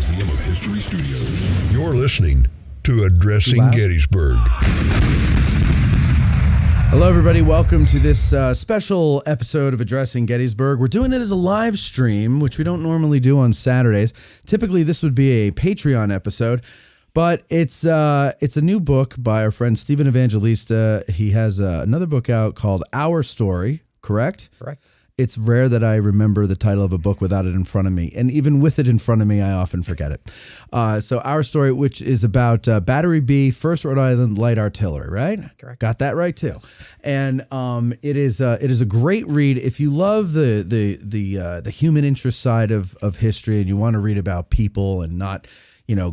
Museum of History Studios. You're listening to Addressing Gettysburg. Hello, everybody. Welcome to this special episode of Addressing Gettysburg. We're doing it as a live stream, which we don't normally do on Saturdays. Typically, this would be a Patreon episode, but it's a new book by our friend Stephen Evangelista. He has another book out called Our Story, correct? Correct. It's rare that I remember the title of a book without it in front of me. And even with it in front of me, I often forget it. So Our Story, which is about Battery B, 1st Rhode Island Light Artillery, right? Correct. Got that right, too. And it is a great read. If you love the human interest side of history and you want to read about people and not,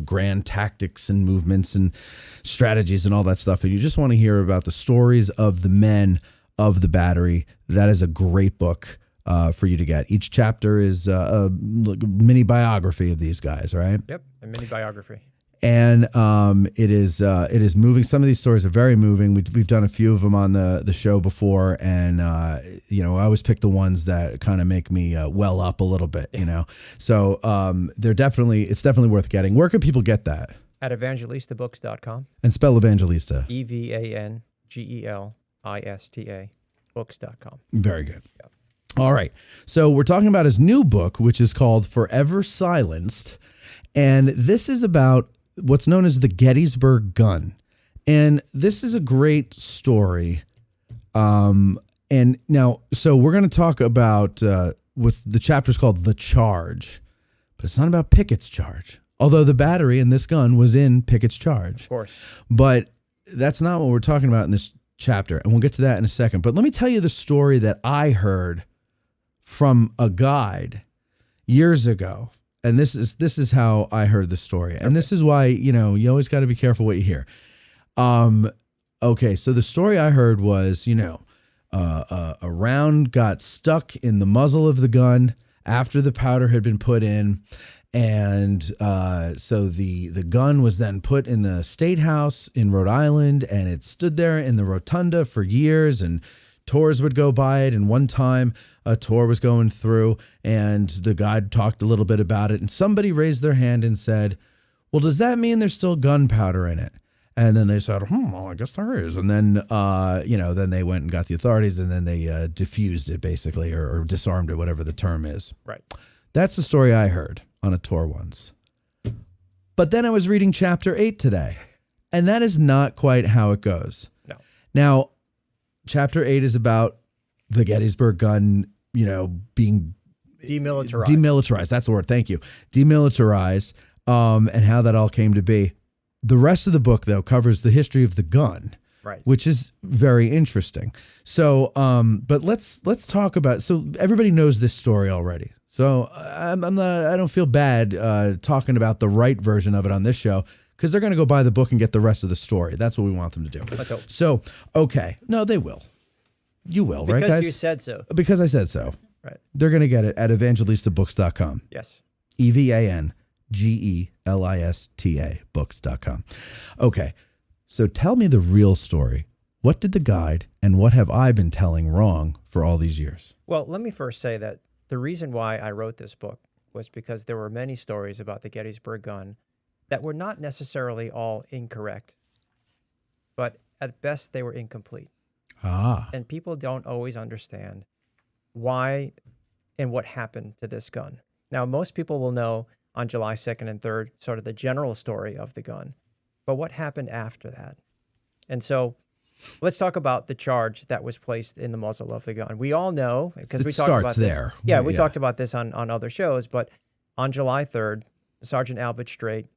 grand tactics and movements and strategies and all that stuff, and you just want to hear about the stories of the men of the battery, that is a great book for you to get. Each chapter is a mini biography of these guys, right? Yep, a mini biography. And it is moving. Some of these stories are very moving. We've done a few of them on the show before, and I always pick the ones that kind of make me well up a little bit. So it's definitely worth getting. Where can people get that? At evangelistabooks.com. And spell Evangelista. EVANGELISTA books.com. Very good. Yep. All right. So we're talking about his new book, which is called Forever Silenced. And this is about what's known as the Gettysburg Gun. And this is a great story. And now, so we're going to talk about what the chapter's called The Charge. But it's not about Pickett's charge. Although the battery in this gun was in Pickett's charge. Of course. But that's not what we're talking about in this chapter, and we'll get to that in a second. But let me tell you the story that I heard from a guide years ago, and this is how I heard the story, and this is why you always got to be careful what you hear. Okay, so the story I heard was a round got stuck in the muzzle of the gun after the powder had been put in. And so the gun was then put in the State House in Rhode Island, and it stood there in the rotunda for years, and tours would go by it. And one time a tour was going through, and the guide talked a little bit about it, and somebody raised their hand and said, well, does that mean there's still gunpowder in it? And then they said, well, I guess there is. And then, then they went and got the authorities, and then they diffused it, basically, or disarmed it, whatever the term is. Right. That's the story I heard on a tour once. But then I was reading chapter 8 today, and that is not quite how it goes. No. Now, chapter 8 is about the Gettysburg Gun, being Demilitarized. Demilitarized. That's the word. Thank you. Demilitarized, and how that all came to be. The rest of the book, though, covers the history of the gun, Right. which is very interesting. So, but let's talk about. So everybody knows this story already. So I'm not. I don't feel bad talking about the right version of it on this show, because they're going to go buy the book and get the rest of the story. That's what we want them to do. Let's hope. So, okay, no, they will. You will, right, guys? Because you said so. Because I said so. Right. They're going to get it at evangelistabooks.com. Yes. EVANGELISTA books.com. Okay, so tell me the real story. What did the guide and what have I been telling wrong for all these years? Well, let me first say that the reason why I wrote this book was because there were many stories about the Gettysburg Gun that were not necessarily all incorrect, but at best they were incomplete. And people don't always understand why and what happened to this gun. Now, most people will know on July 2nd and 3rd, sort of the general story of the gun, but what happened after that? And so let's talk about the charge that was placed in the muzzle of the gun. We all know, because we talked about there. this. Yeah, we talked about this on other shows, but on July 3rd, Sergeant Albert Strait,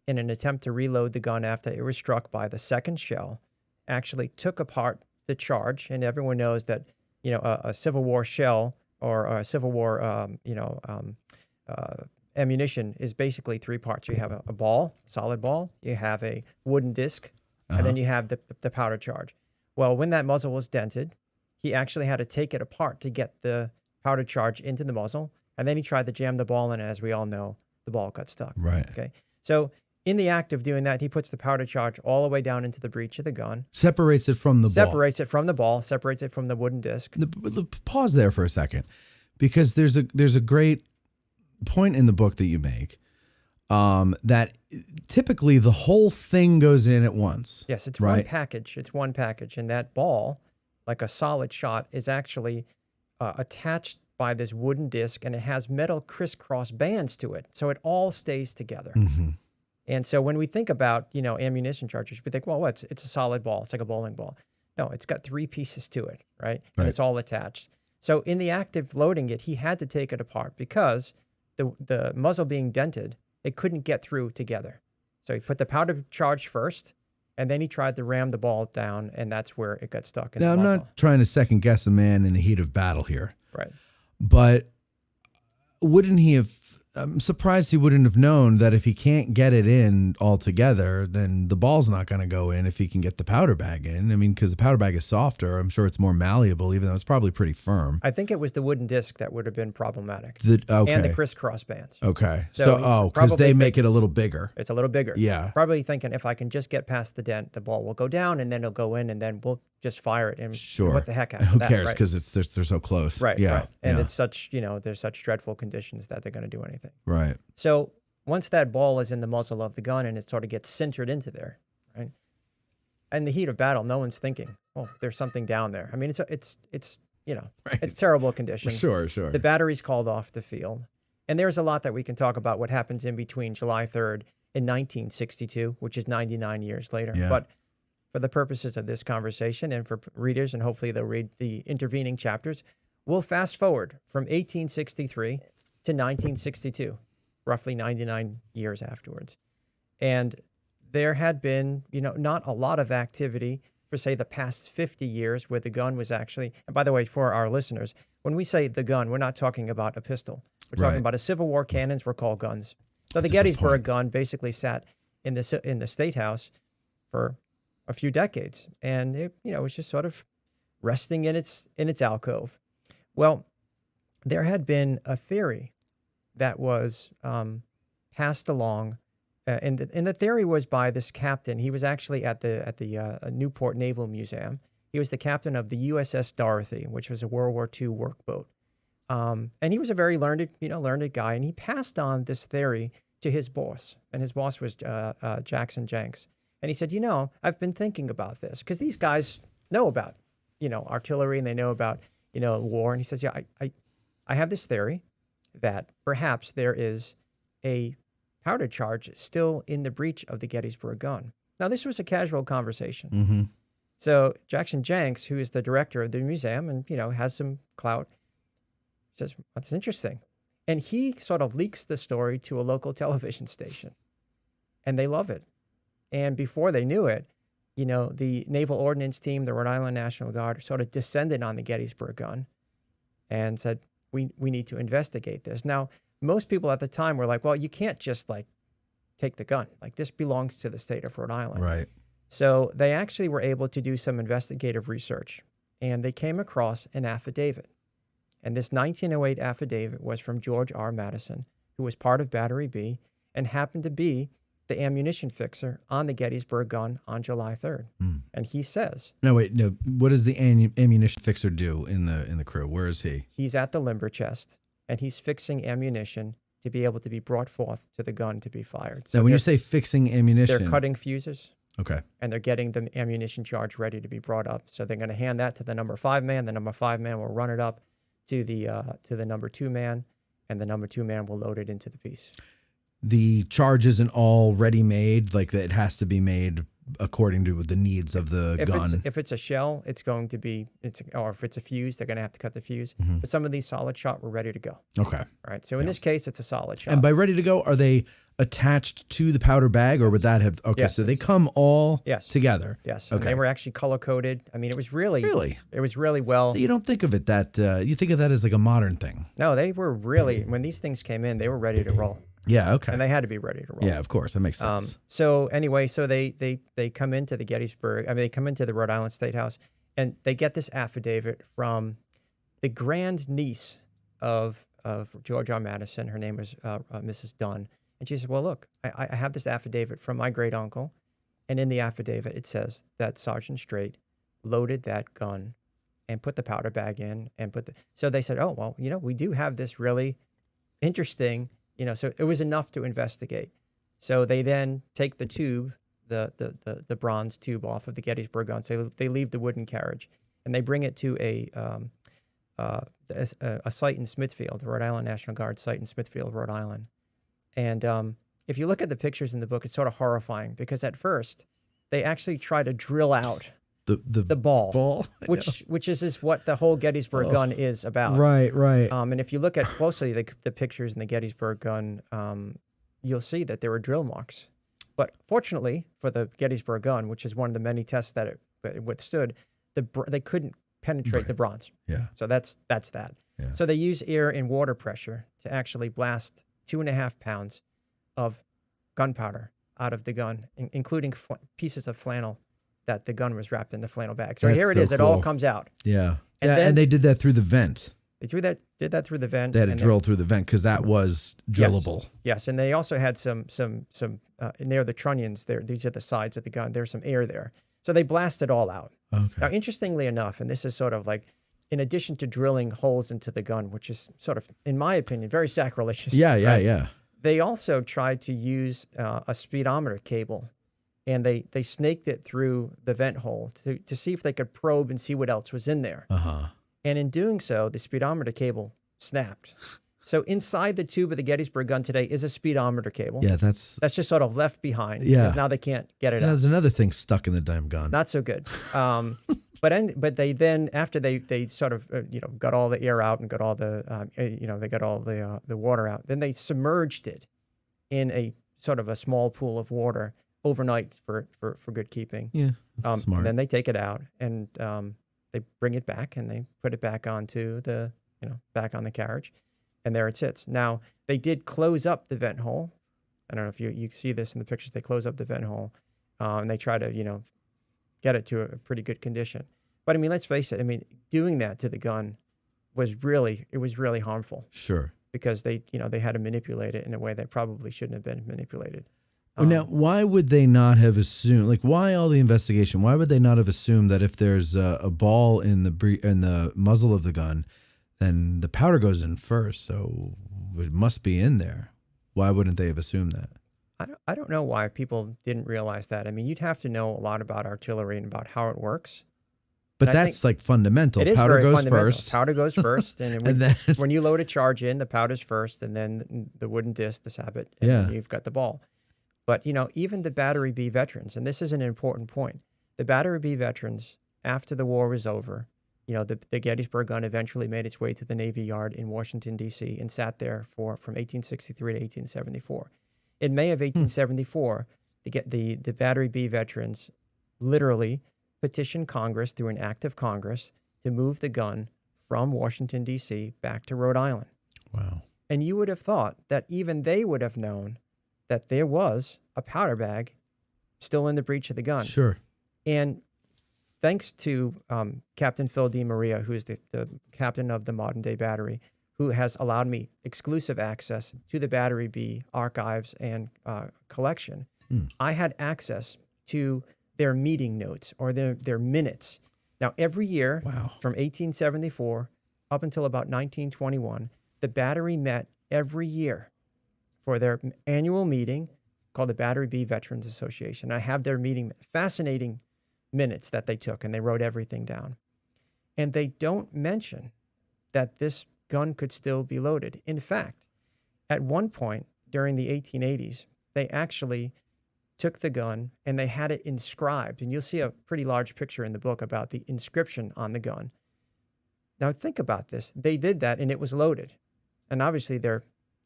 in an attempt to reload the gun after it was struck by the second shell, actually took apart the charge. And everyone knows that, you know, a Civil War shell or a Civil War, ammunition is basically three parts. You have a ball, solid ball, you have a wooden disc, and then you have the powder charge. Well, when that muzzle was dented, he actually had to take it apart to get the powder charge into the muzzle, and then he tried to jam the ball in, and as we all know, the ball got stuck. Right. Okay. So in the act of doing that, he puts the powder charge all the way down into the breech of the gun. Separates it from the ball. Separates it from the ball, separates it from the wooden disc. Pause there for a second, because there's a great point in the book that you make, that typically the whole thing goes in at once. Yes, it's right? one package. It's one package. And that ball, like a solid shot, is actually attached by this wooden disc, and it has metal crisscross bands to it. So it all stays together. Mm-hmm. And so when we think about, you know, ammunition charges, we think, well, it's a solid ball. It's like a bowling ball. No, it's got three pieces to it, right? And it's all attached. So in the act of loading it, he had to take it apart because the muzzle being dented, it couldn't get through together. So he put the powder charge first, and then he tried to ram the ball down, and that's where it got stuck in Now, the I'm muzzle. not trying to second guess a man in the heat of battle here. Right. But wouldn't he have, I'm surprised he wouldn't have known that if he can't get it in altogether, then the ball's not going to go in if he can get the powder bag in. I mean, because the powder bag is softer. I'm sure it's more malleable, even though it's probably pretty firm. I think it was the wooden disc that would have been problematic. Okay. And the crisscross bands. Okay. So because they probably make it a little bigger. It's a little bigger. Yeah. Probably thinking if I can just get past the dent, the ball will go down, and then it'll go in, and then we'll just fire it. And Sure. what the heck? After Who that, cares? right? Because they're so close. Right. Yeah. Right. And yeah. it's such, you know, there's such dreadful conditions that they're going to do anything. Right. So once that ball is in the muzzle of the gun and it sort of gets sintered into there, right? In the heat of battle, no one's thinking, oh, there's something down there. I mean, it's you know, Right. it's terrible conditions. Sure. The battery's called off the field. And there's a lot that we can talk about what happens in between July 3rd in 1962, which is 99 years later. Yeah. But for the purposes of this conversation and for readers, and hopefully they'll read the intervening chapters, we'll fast forward from 1863 to 1962, roughly 99 years afterwards. And there had been, you know, not a lot of activity for, say, the past 50 years where the gun was actually, and by the way, for our listeners, when we say the gun, we're not talking about a pistol. We're talking about a Civil War cannons were called guns. So the Gettysburg gun basically sat in the State House for a few decades, and it, you know, was just sort of resting in its alcove. Well, there had been a theory that was passed along, and the theory was by this captain. He was actually at the Newport Naval Museum. He was the captain of the USS Dorothy, which was a World War II workboat. And he was a very learned guy, and he passed on this theory to his boss, and his boss was Jackson Jenks. And he said, you know, I've been thinking about this, because these guys know about, you know, artillery, and they know about, you know, war. And he says, yeah, I have this theory that perhaps there is a powder charge still in the breech of the Gettysburg gun. Now, this was a casual conversation. Mm-hmm. So Jackson Jenks, who is the director of the museum and, you know, has some clout, says, that's interesting. And he sort of leaks the story to a local television station, and they love it. And before they knew it, the Naval Ordnance Team, the Rhode Island National Guard, sort of descended on the Gettysburg Gun and said, we need to investigate this. Now, most people at the time were like, well, you can't just like take the gun. Like, this belongs to the state of Rhode Island. Right. So they actually were able to do some investigative research, and they came across an affidavit. And this 1908 affidavit was from George R. Madison, who was part of Battery B and happened to be the ammunition fixer on the Gettysburg Gun on July 3rd. And he says... No, wait, no. What does the ammunition fixer do in the crew? Where is he? He's at the limber chest, and he's fixing ammunition to be able to be brought forth to the gun to be fired. So now, when you say fixing ammunition... They're cutting fuses. Okay. And they're getting the ammunition charge ready to be brought up. So they're going to hand that to the number 5 man. The number 5 man will run it up to the number 2 man, and the number 2 man will load it into the piece. The charge isn't all ready made, like that it has to be made according to the needs of the gun. If it's a shell, it's going to be, or if it's a fuse, they're going to have to cut the fuse. But some of these solid shot were ready to go. Okay. All right. So in this case, it's a solid shot. And by ready to go, are they attached to the powder bag, or would that have? Okay, Yes, so they come all Yes. together. Yes. Okay. And they were actually color coded. I mean, it was really well. So you don't think of it that you think of that as like a modern thing. No, they were really, when these things came in, they were ready to roll. Yeah. Okay. And they had to be ready to roll. Yeah, of course, that makes sense. So anyway, so they come into the Gettysburg. I mean, they come into the Rhode Island State House, and they get this affidavit from the grand niece of George R. Madison. Her name was Mrs. Dunn, and she said, "Well, look, I have this affidavit from my great uncle, and in the affidavit it says that Sergeant Strait loaded that gun and put the powder bag in and put the." So they said, "Oh, well, we do have this really interesting." So it was enough to investigate. So they then take the tube, the bronze tube off of the Gettysburg Gun. So they leave the wooden carriage, and they bring it to a site in Smithfield, the Rhode Island National Guard site in Smithfield, Rhode Island. And if you look at the pictures in the book, it's sort of horrifying because at first they actually try to drill out the ball, which is what the whole Gettysburg Gun is about. Right. And if you look at closely the pictures in the Gettysburg Gun, you'll see that there were drill marks. But fortunately for the Gettysburg Gun, which is one of the many tests that it withstood, they couldn't penetrate the bronze. Yeah. So that's that. Yeah. So they use air and water pressure to actually blast 2.5 pounds of gunpowder out of the gun, including pieces of flannel that the gun was wrapped in the flannel bag. So That's here it so is. It all cool. comes out. Yeah. And And they did that through the vent. They did that through the vent. They had to drill through the vent because that was drillable. Yes, and they also had some near the trunnions there. These are the sides of the gun. There's some air there. So they blasted all out. Okay. Now, interestingly enough, and this is sort of like, in addition to drilling holes into the gun, which is sort of, in my opinion, very sacrilegious. Yeah. They also tried to use a speedometer cable, and they snaked it through the vent hole to see if they could probe and see what else was in there. And in doing so, the speedometer cable snapped. So inside the tube of the Gettysburg Gun today is a speedometer cable. Yeah, that's just sort of left behind. Yeah. Because now they can't get it out. There's another thing stuck in the damn gun. Not so good. But they then, after they sort of got all the air out and got all the they got all the water out, then they submerged it in a sort of a small pool of water overnight for good keeping. Yeah, that's smart. And then they take it out and they bring it back and they put it back onto the back on the carriage, and there it sits. Now they did close up the vent hole. I don't know if you see this in the pictures. They close up the vent hole, and they try to get it to a pretty good condition. But I mean, let's face it. I mean, doing that to the gun was really harmful. Sure. Because they had to manipulate it in a way that probably shouldn't have been manipulated. Now, why would they not have assumed? Like, why all the investigation? Why would they not have assumed that if there's a ball in the muzzle of the gun, then the powder goes in first? So it must be in there. Why wouldn't they have assumed that? I don't know why people didn't realize that. I mean, you'd have to know a lot about artillery and about how it works. But that's like fundamental. Powder goes first. Powder goes first, and then when you load a charge in, the powder's first, and then the wooden disc, the sabot, and then you've got the ball. But even the Battery B veterans, and this is an important point, the Battery B veterans, after the war was over, the Gettysburg gun eventually made its way to the Navy Yard in Washington, D.C., and sat there from 1863 to 1874. In May of 1874, the Battery B veterans literally petitioned Congress through an act of Congress to move the gun from Washington, D.C. back to Rhode Island. Wow. And you would have thought that even they would have known that there was a powder bag still in the breech of the gun. Sure. And thanks to Captain Phil DeMaria, who is the captain of the modern day battery, who has allowed me exclusive access to the Battery B archives and collection, I had access to their meeting notes or their minutes. Now, every year from 1874 up until about 1921, the Battery met every year for their annual meeting called the Battery B Veterans Association. I have their meeting, fascinating minutes that they took, and they wrote everything down. And they don't mention that this gun could still be loaded. In fact, at one point during the 1880s, they actually took the gun and they had it inscribed. And you'll see a pretty large picture in the book about the inscription on the gun. Now think about this. They did that and it was loaded. And obviously they're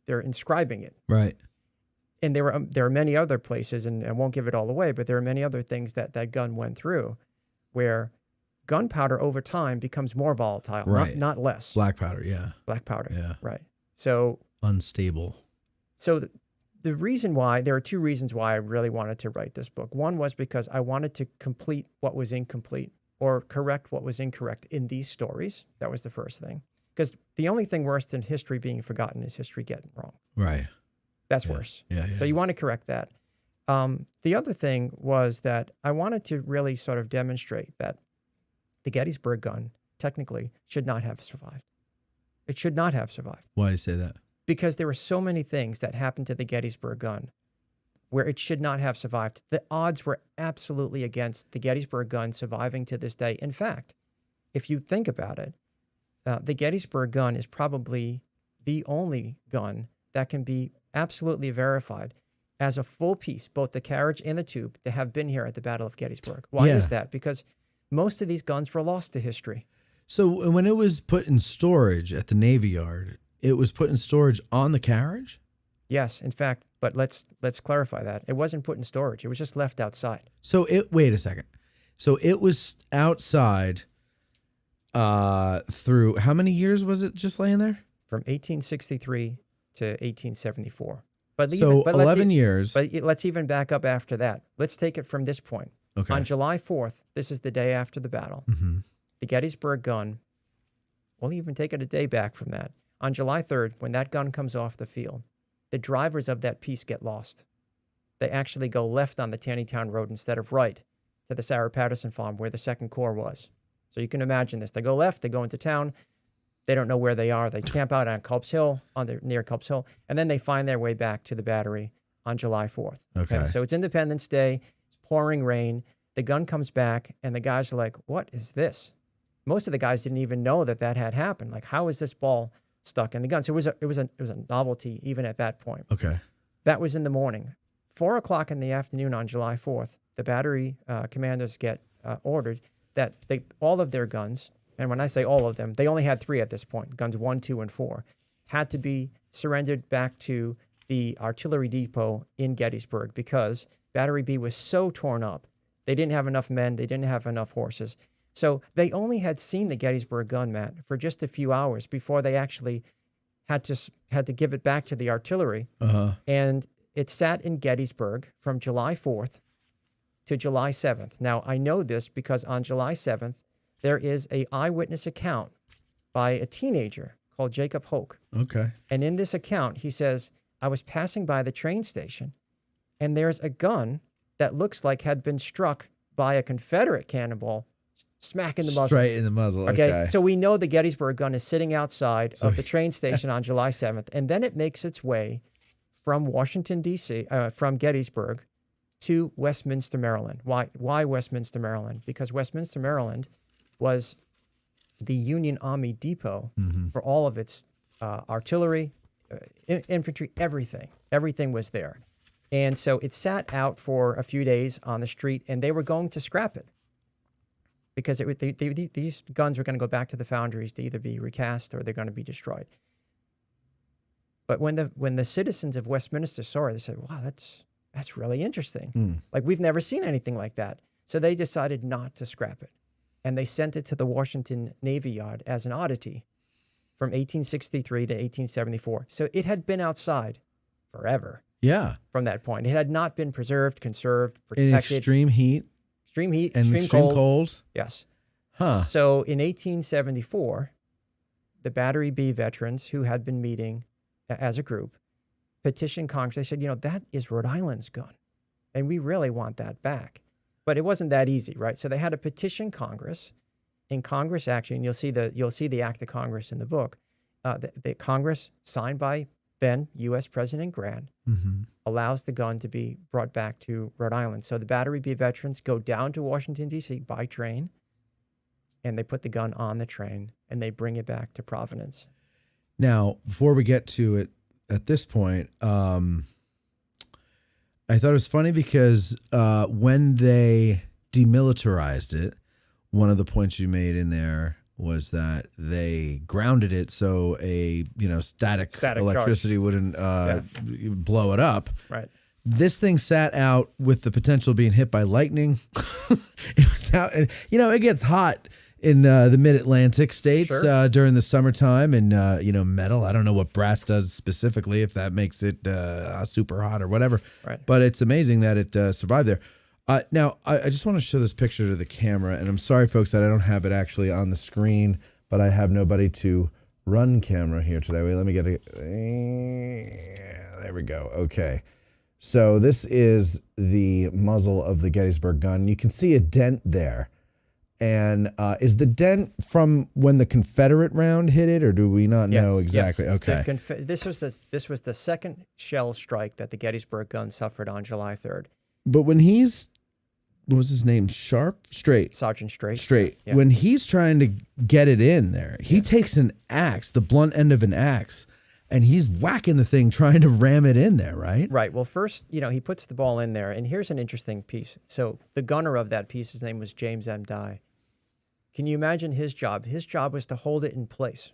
inscribing it. Right. And there are many other places, and I won't give it all away, but there are many other things that gun went through where gunpowder over time becomes more volatile, right. not less. Black powder, yeah. Black powder, yeah. Right. So unstable. So the reason why, there are two reasons why I really wanted to write this book. One was because I wanted to complete what was incomplete or correct what was incorrect in these stories. That was the first thing. Because the only thing worse than history being forgotten is history getting wrong. Right. That's worse. Yeah. So you want to correct that. The other thing was that I wanted to really sort of demonstrate that the Gettysburg gun technically should not have survived. It should not have survived. Why do you say that? Because there were so many things that happened to the Gettysburg gun where it should not have survived. The odds were absolutely against the Gettysburg gun surviving to this day. In fact, if you think about it, the Gettysburg gun is probably the only gun that can be absolutely verified as a full piece, both the carriage and the tube, to have been here at the Battle of Gettysburg. Why is that? Because most of these guns were lost to history. So when it was put in storage at the Navy Yard, it was put in storage on the carriage? Yes, in fact, but let's clarify that. It wasn't put in storage. It was just left outside. So wait a second. So it was outside through how many years was it just laying there? From 1863 to 1874. But 11 years. But let's even back up after that. Let's take it from this point. Okay. On July 4th, this is the day after the battle, the Gettysburg gun, we'll even take it a day back from that. On July 3rd, when that gun comes off the field, the drivers of that piece get lost. They actually go left on the Taneytown Road instead of right to the Sarah Patterson farm where the 2nd Corps was. So you can imagine this. They go left, they go into town. They don't know where they are. They camp out on Culp's Hill, near Culp's Hill, and then they find their way back to the battery on July 4th. Okay. So it's Independence Day. It's pouring rain. The gun comes back, and the guys are like, what is this? Most of the guys didn't even know that had happened. Like, how is this ball stuck in the gun? So it was a novelty even at that point. Okay. That was in the morning. 4 o'clock in the afternoon on July 4th, the battery commanders get ordered that all of their guns, and when I say all of them, they only had 3 at this point, guns 1, 2, and 4, had to be surrendered back to the artillery depot in Gettysburg because Battery B was so torn up. They didn't have enough men. They didn't have enough horses. So they only had seen the Gettysburg gun, Matt, for just a few hours before they actually had to give it back to the artillery. And it sat in Gettysburg from July 4th to July 7th. Now, I know this because on July 7th, there is an eyewitness account by a teenager called Jacob Hoke. Okay. And in this account, he says, I was passing by the train station, and there's a gun that looks like had been struck by a Confederate cannonball smack in the muzzle. Straight in the muzzle. Okay. So we know the Gettysburg gun is sitting outside of the train station on July 7th, and then it makes its way from Washington, D.C., from Gettysburg to Westminster, Maryland. Why Westminster, Maryland? Because Westminster, Maryland was the Union Army depot for all of its artillery, infantry, everything. Everything was there. And so it sat out for a few days on the street, and they were going to scrap it. because these guns were going to go back to the foundries to either be recast or they're going to be destroyed. But when the citizens of Westminster saw it, they said, "Wow, that's really interesting. Like, we've never seen anything like that." So they decided not to scrap it, and they sent it to the Washington Navy Yard as an oddity from 1863 to 1874. So it had been outside forever. Yeah. From that point, it had not been preserved, conserved, In protected. extreme heat Extreme heat, and extreme cold. Yes. Huh. So in 1874, the Battery B veterans who had been meeting as a group petitioned Congress. They said, that is Rhode Island's gun, and we really want that back. But it wasn't that easy, right? So they had to petition Congress. In Congress Action, you'll see the Act of Congress in the book. The Congress, signed by then U.S. President Grant, allows the gun to be brought back to Rhode Island. So the Battery B veterans go down to Washington, D.C. by train, and they put the gun on the train, and they bring it back to Providence. Now, before we get to it at this point, I thought it was funny because when they demilitarized it, one of the points you made in there was that they grounded it so a static electricity charge wouldn't blow it up. Right. This thing sat out with the potential of being hit by lightning. It was out, and it gets hot in the mid-Atlantic states during the summertime, and metal. I don't know what brass does specifically, if that makes it super hot or whatever. Right. But it's amazing that it survived there. Now, I just want to show this picture to the camera, and I'm sorry, folks, that I don't have it actually on the screen, but I have nobody to run camera here today. Wait, let me get it. There we go. Okay. So this is the muzzle of the Gettysburg gun. You can see a dent there. And is the dent from when the Confederate round hit it, or do we not know exactly? Yes. Okay. This was the second shell strike that the Gettysburg gun suffered on July 3rd. But when what was his name? Straight. Sergeant Straight. Straight. Yeah. When he's trying to get it in there, he takes an axe, the blunt end of an axe, and he's whacking the thing, trying to ram it in there, right? Right. Well, first, he puts the ball in there, and here's an interesting piece. So the gunner of that piece, his name was James M. Dye. Can you imagine his job? His job was to hold it in place.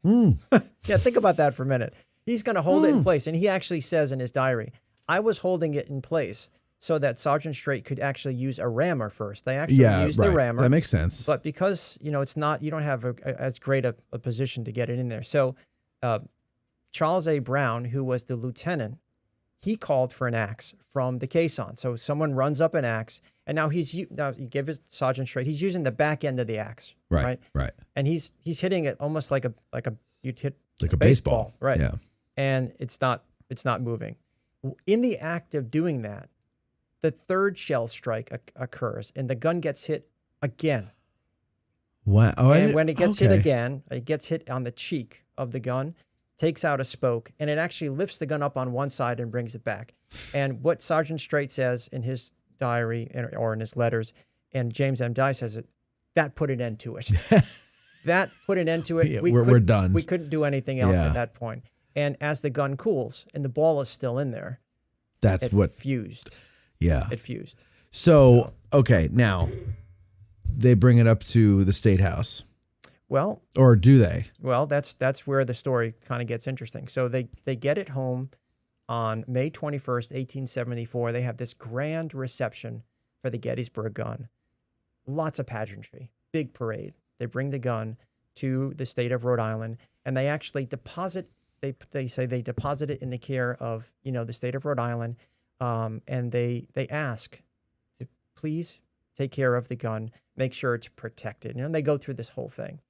Yeah, think about that for a minute. He's going to hold it in place, and he actually says in his diary, "I was holding it in place so that Sergeant Straight could actually use a rammer first." They actually used the rammer. That makes sense. But because, it's not, you don't have as great a position to get it in there. So Charles A. Brown, who was the lieutenant, he called for an axe from the caisson. So someone runs up an axe, and now he gave it Sergeant Straight. He's using the back end of the axe, right? And he's hitting it almost like you'd hit like a baseball, right? Yeah. And it's not moving. In the act of doing that, the third shell strike occurs, and the gun gets hit again. Wow! And when it gets hit again, it gets hit on the cheek of the gun, takes out a spoke, and it actually lifts the gun up on one side and brings it back. And what Sergeant Straight says in his diary or in his letters, and James M. Dye says it, that put an end to it. That put an end to it. Yeah, we're done. We couldn't do anything else at that point. And as the gun cools and the ball is still in there, it fused. Yeah. It fused. So, okay, now they bring it up to the State House. Well, or do they? Well, that's where the story kind of gets interesting. So they get it home on May 21st, 1874. They have this grand reception for the Gettysburg gun. Lots of pageantry, big parade. They bring the gun to the state of Rhode Island, and they actually deposit. They say they deposit it in the care of the state of Rhode Island, and they ask to please take care of the gun, make sure it's protected. And they go through this whole thing.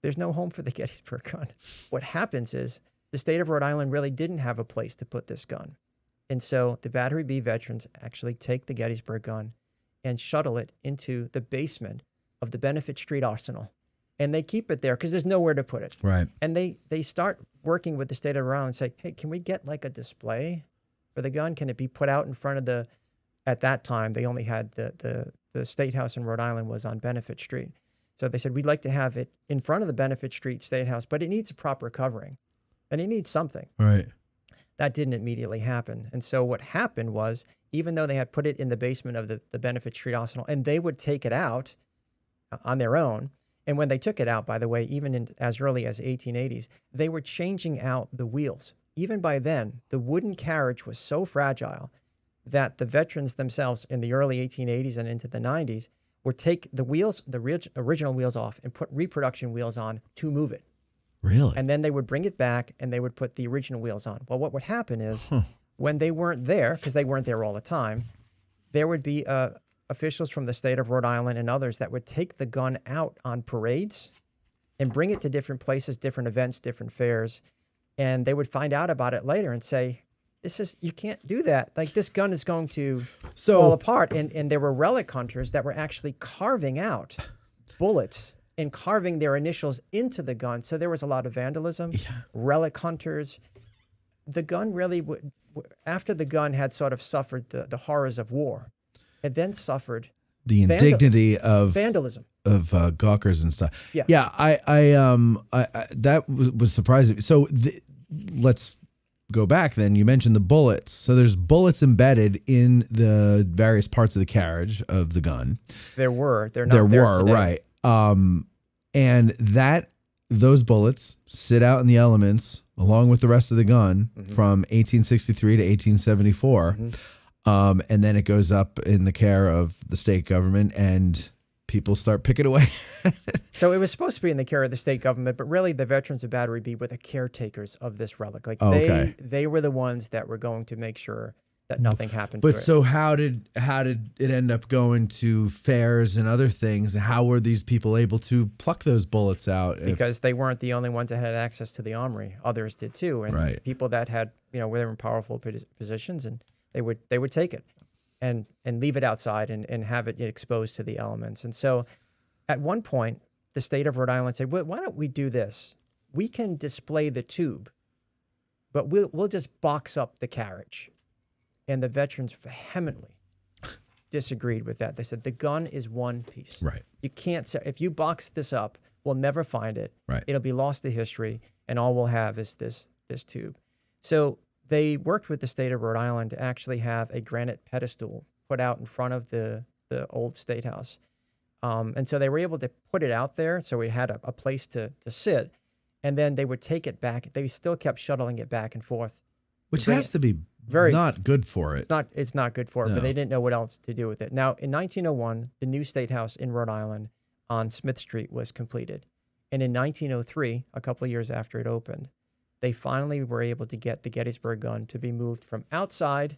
There's no home for the Gettysburg gun. What happens is the state of Rhode Island really didn't have a place to put this gun. And so the Battery B veterans actually take the Gettysburg gun and shuttle it into the basement of the Benefit Street Arsenal. And they keep it there because there's nowhere to put it. Right. And they start working with the state of Rhode Island and say, hey, can we get like a display for the gun? Can it be put out in front of at that time, they only had the State House in Rhode Island was on Benefit Street. So they said, we'd like to have it in front of the Benefit Street State House, but it needs a proper covering and it needs something. Right. That didn't immediately happen. And so what happened was, even though they had put it in the basement of the Benefit Street Arsenal, and they would take it out on their own, and when they took it out, by the way, even in as early as 1880s, they were changing out the wheels. Even by then, the wooden carriage was so fragile that the veterans themselves in the early 1880s and into the 90s would take the wheels, original wheels off and put reproduction wheels on to move it. Really? And then they would bring it back and they would put the original wheels on. Well, what would happen is when they weren't there, because they weren't there all the time, there would be officials from the state of Rhode Island and others that would take the gun out on parades and bring it to different places, different events, different fairs. And they would find out about it later and say, you can't do that. Like, this gun is going to fall apart. And there were relic hunters that were actually carving out bullets and carving their initials into the gun. So there was a lot of vandalism, relic hunters. The gun really, after the gun had sort of suffered the horrors of war, it then suffered the indignity of vandalism. Of gawkers and stuff. Yeah. Yeah, I that was surprising. So let's go back then. You mentioned the bullets. So there's bullets embedded in the various parts of the carriage of the gun. There were. They're not there today. Right. And those bullets sit out in the elements along with the rest of the gun from 1863 to 1874. And then it goes up in the care of the state government, and people start picking away. So it was supposed to be in the care of the state government, but really the veterans of Battery B were the caretakers of this relic. Like they were the ones that were going to make sure that nothing happened to it. But so how did it end up going to fairs and other things? How were these people able to pluck those bullets out? Because they weren't the only ones that had access to the armory. Others did too. And people that had, were in powerful positions, and they would take it and leave it outside and have it exposed to the elements. And so at one point, the state of Rhode Island said, well, why don't we do this? We can display the tube, but we'll just box up the carriage. And the veterans vehemently disagreed with that. They said, the gun is one piece. Right. You can't say, if you box this up, we'll never find it. Right. It'll be lost to history, and all we'll have is this tube. So they worked with the state of Rhode Island to actually have a granite pedestal put out in front of the old State House. And so they were able to put it out there, so we had a place to sit, and then they would take it back. They still kept shuttling it back and forth. Which has to be not good for it. It's not good for it, but they didn't know what else to do with it. Now, in 1901, the new State House in Rhode Island on Smith Street was completed. And in 1903, a couple of years after it opened, they finally were able to get the Gettysburg gun to be moved from outside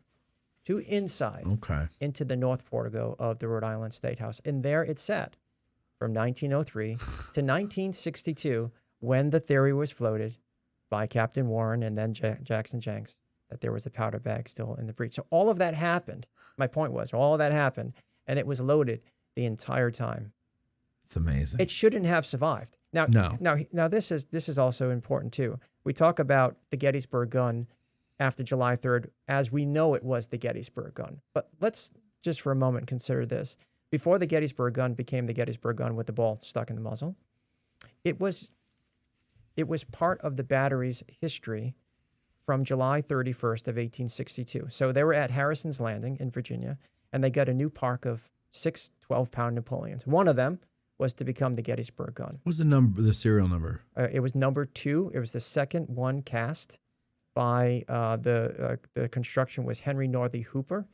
to inside into the north portico of the Rhode Island State House. And there it sat from 1903 to 1962, when the theory was floated by Captain Warren and then Jackson Jenks that there was a powder bag still in the breech. So all of that happened. My point was, all of that happened, and it was loaded the entire time. It's amazing. It shouldn't have survived. Now, this is also important too. We talk about the Gettysburg gun after July 3rd as we know it was the Gettysburg gun. But let's just for a moment consider this. Before the Gettysburg gun became the Gettysburg gun with the ball stuck in the muzzle, it was part of the battery's history from July 31st of 1862. So they were at Harrison's Landing in Virginia, and they got a new park of 6 12-pound Napoleons. One of them was to become the Gettysburg gun. What was the serial number? It was number 2. It was the second one cast by the construction was Henry Northey Hooper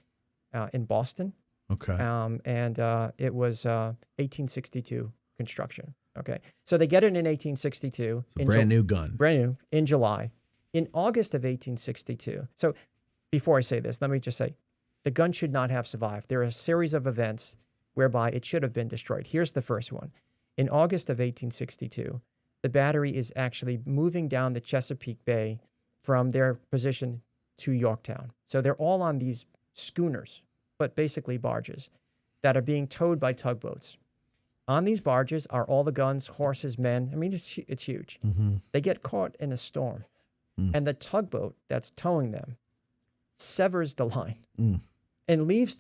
in Boston. Okay. And it was 1862 construction. Okay. So they get it in 1862. So brand new gun. Brand new in July. In August of 1862. So before I say this, let me just say the gun should not have survived. There are a series of events whereby it should have been destroyed. Here's the first one. In August of 1862, the battery is actually moving down the Chesapeake Bay from their position to Yorktown. So they're all on these schooners, but basically barges, that are being towed by tugboats. On these barges are all the guns, horses, men. I mean, it's huge. Mm-hmm. They get caught in a storm, and the tugboat that's towing them severs the line and leaves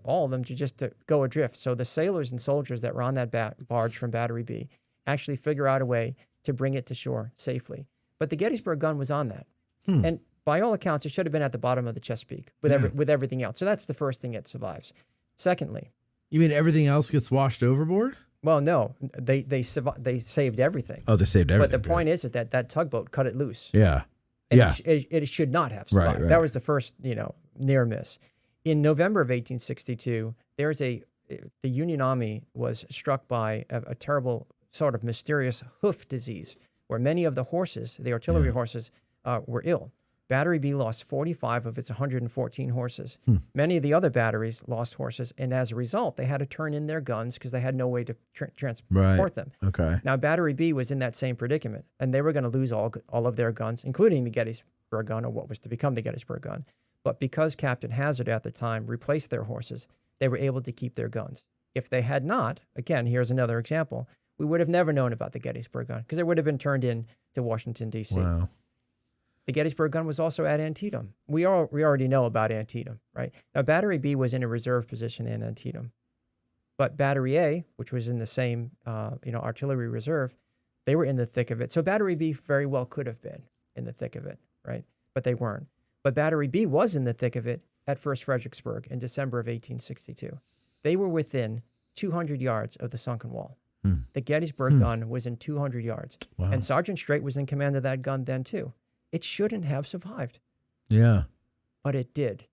all of them to go adrift. So the sailors and soldiers that were on that barge from Battery B actually figure out a way to bring it to shore safely. But the Gettysburg gun was on that. And by all accounts, it should have been at the bottom of the Chesapeake with everything else. So that's the first thing it survives. Secondly, You mean everything else gets washed overboard? well, no, they saved everything. Oh, they saved everything. But the point is that tugboat cut it loose. Yeah. And Yeah. it should not have survived. Right. That was the first, near miss. In November of 1862, the Union Army was struck by a terrible sort of mysterious hoof disease, where many of the horses, the artillery horses, were ill. Battery B lost 45 of its 114 horses. Many of the other batteries lost horses, and as a result, they had to turn in their guns because they had no way to transport them. Okay. Now, Battery B was in that same predicament, and they were going to lose all of their guns, including the Gettysburg Gun, or what was to become the Gettysburg Gun. But because Captain Hazard at the time replaced their horses, they were able to keep their guns. If they had not, again, here's another example, we would have never known about the Gettysburg Gun because it would have been turned in to Washington, D.C. Wow. The Gettysburg Gun was also at Antietam. We already know about Antietam, right? Now, Battery B was in a reserve position in Antietam. But Battery A, which was in the same, artillery reserve, they were in the thick of it. So Battery B very well could have been in the thick of it, right? But they weren't. But Battery B was in the thick of it at First Fredericksburg in December of 1862. They were within 200 yards of the sunken wall. The Gettysburg Gun was in 200 yards. Wow. And Sergeant Strait was in command of that gun then, too. It shouldn't have survived, Yeah. but it did.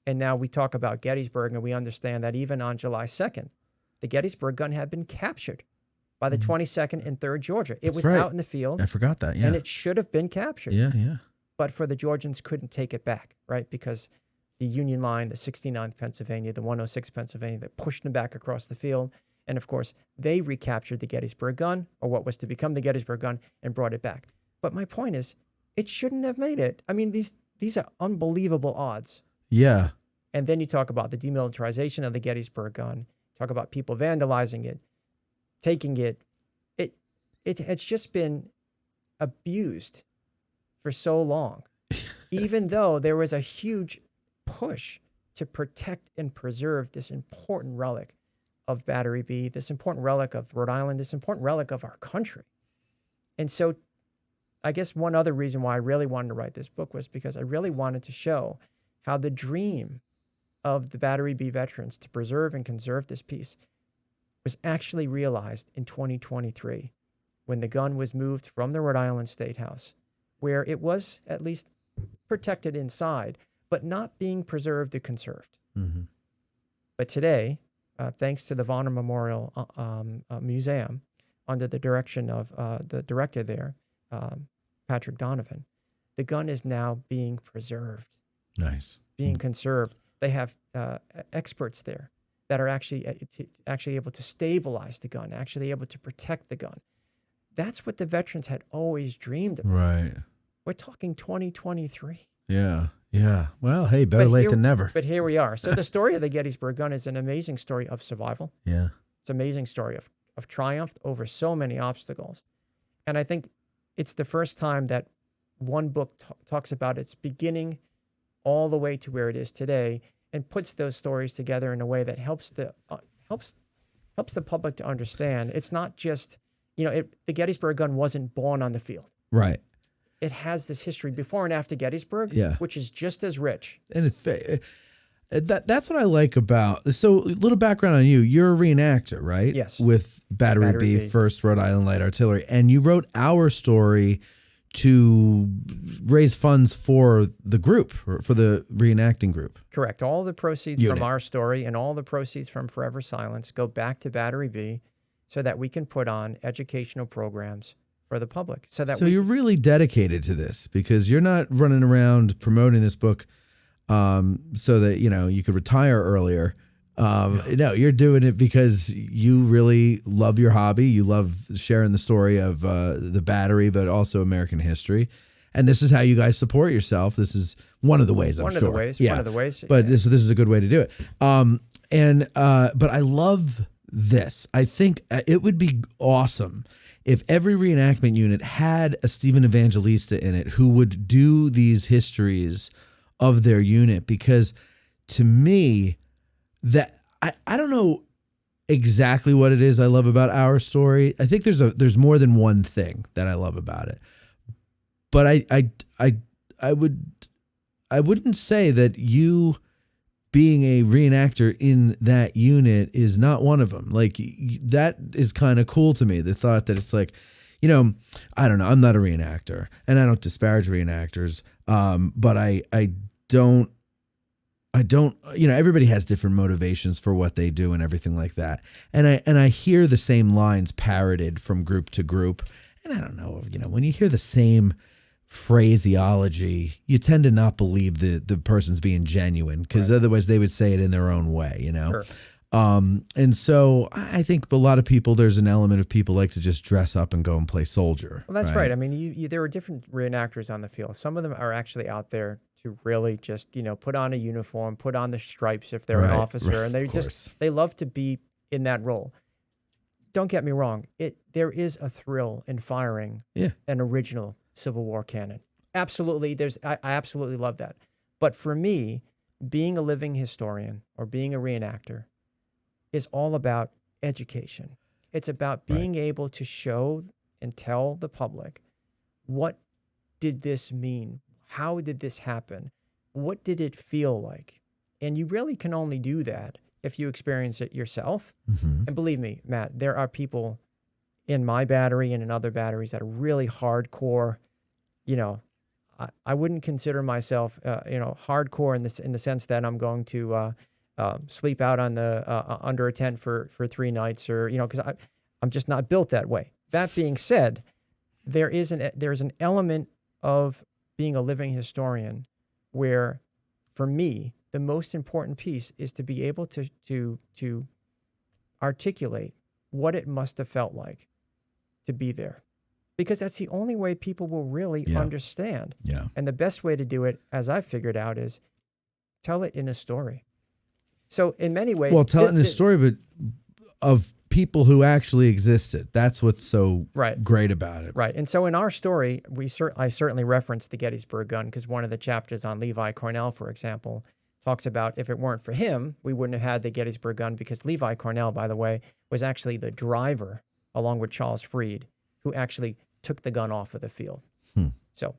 And now we talk about Gettysburg, and we understand that even on July 2nd, the Gettysburg Gun had been captured by the 22nd and 3rd Georgia. It was out in the field. I forgot that. Yeah. And it should have been captured. Yeah. But for the Georgians couldn't take it back, right? Because the Union line, the 69th Pennsylvania, the 106th Pennsylvania, they pushed them back across the field. And of course, they recaptured the Gettysburg Gun, or what was to become the Gettysburg Gun, and brought it back. But my point is, it shouldn't have made it. I mean, these are unbelievable odds. Yeah. And then you talk about the demilitarization of the Gettysburg Gun, talk about people vandalizing it, taking it. It's just been abused for so long, even though there was a huge push to protect and preserve this important relic of Battery B, this important relic of Rhode Island, this important relic of our country. And so I guess one other reason why I really wanted to write this book was because I really wanted to show how the dream of the Battery B veterans to preserve and conserve this piece was actually realized in 2023 when the gun was moved from the Rhode Island State House, where it was at least protected inside, but not being preserved or conserved. Mm-hmm. But today, thanks to the Vonner Memorial Museum, under the direction of the director there, Patrick Donovan, the gun is now being preserved, Nice. being conserved. They have experts there that are actually able to stabilize the gun, actually able to protect the gun. That's what the veterans had always dreamed of. Right. We're talking 2023. Yeah. Well, hey, better late than never. But here we are. So the story of the Gettysburg Gun is an amazing story of survival. Yeah. It's an amazing story of triumph over so many obstacles. And I think it's the first time that one book talks about its beginning all the way to where it is today and puts those stories together in a way that helps the public to understand. It's not just, the Gettysburg Gun wasn't born on the field. Right. It has this history before and after Gettysburg, which is just as rich. And that's what I like about. So, a little background on you. You're a reenactor, right? Yes. With Battery B, 1st Rhode Island Light Artillery, and you wrote our story to raise funds for the group, for the reenacting group. Correct. All the proceeds from our story and all the proceeds from Forever Silence go back to Battery B, so that we can put on educational programs for the public. So you're really dedicated to this, because you're not running around promoting this book so that, you could retire earlier. No, you're doing it because you really love your hobby. You love sharing the story of the Battery, but also American history. And this is how you guys support yourself. This is one of the ways, I'm sure. One of the ways. But this is a good way to do it. But I love this. I think it would be awesome if every reenactment unit had a Stephen Evangelista in it who would do these histories of their unit, because to me, that I don't know exactly what it is I love about our story. I think there's more than one thing that I love about it. But I would I wouldn't say that you being a reenactor in that unit is not one of them. Like that is kind of cool to me. The thought that it's like, you know, I don't know. I'm not a reenactor, and I don't disparage reenactors. But I don't, you know, everybody has different motivations for what they do and everything like that. And I hear the same lines parroted from group to group. And I don't know, you know, when you hear the same phraseology, you tend to not believe the person's being genuine, because otherwise they would say it in their own way, you know? Sure. And so I think a lot of people, there's an element of people like to just dress up and go and play soldier. Well, that's right. I mean, there are different reenactors on the field. Some of them are actually out there to really just, you know, put on a uniform, put on the stripes if they're an officer, and they love to be in that role. Don't get me wrong. There is a thrill in firing an original Civil War cannon. Absolutely. I absolutely love that. But for me, being a living historian or being a reenactor is all about education. It's about being able to show and tell the public, what did this mean? How did this happen? What did it feel like? And you really can only do that if you experience it yourself. Mm-hmm. And believe me, Matt, there are people in my battery and in other batteries that are really hardcore. You know, I wouldn't consider myself, you know, hardcore in the sense that I'm going to sleep out on the under a tent for 3 nights, or, you know, because I'm just not built that way. That being said, there's an element of being a living historian where, for me, the most important piece is to be able to articulate what it must have felt like to be there, because that's the only way people will really understand. Yeah. And the best way to do it, as I've figured out, is tell it in a story. So in many ways, well, tell it in a story, but of people who actually existed. That's what's so great about it. Right. And so in our story, I certainly referenced the Gettysburg Gun, because one of the chapters on Levi Cornell, for example, talks about if it weren't for him, we wouldn't have had the Gettysburg Gun, because Levi Cornell, by the way, was actually the driver, along with Charles Freed, who actually took the gun off of the field. So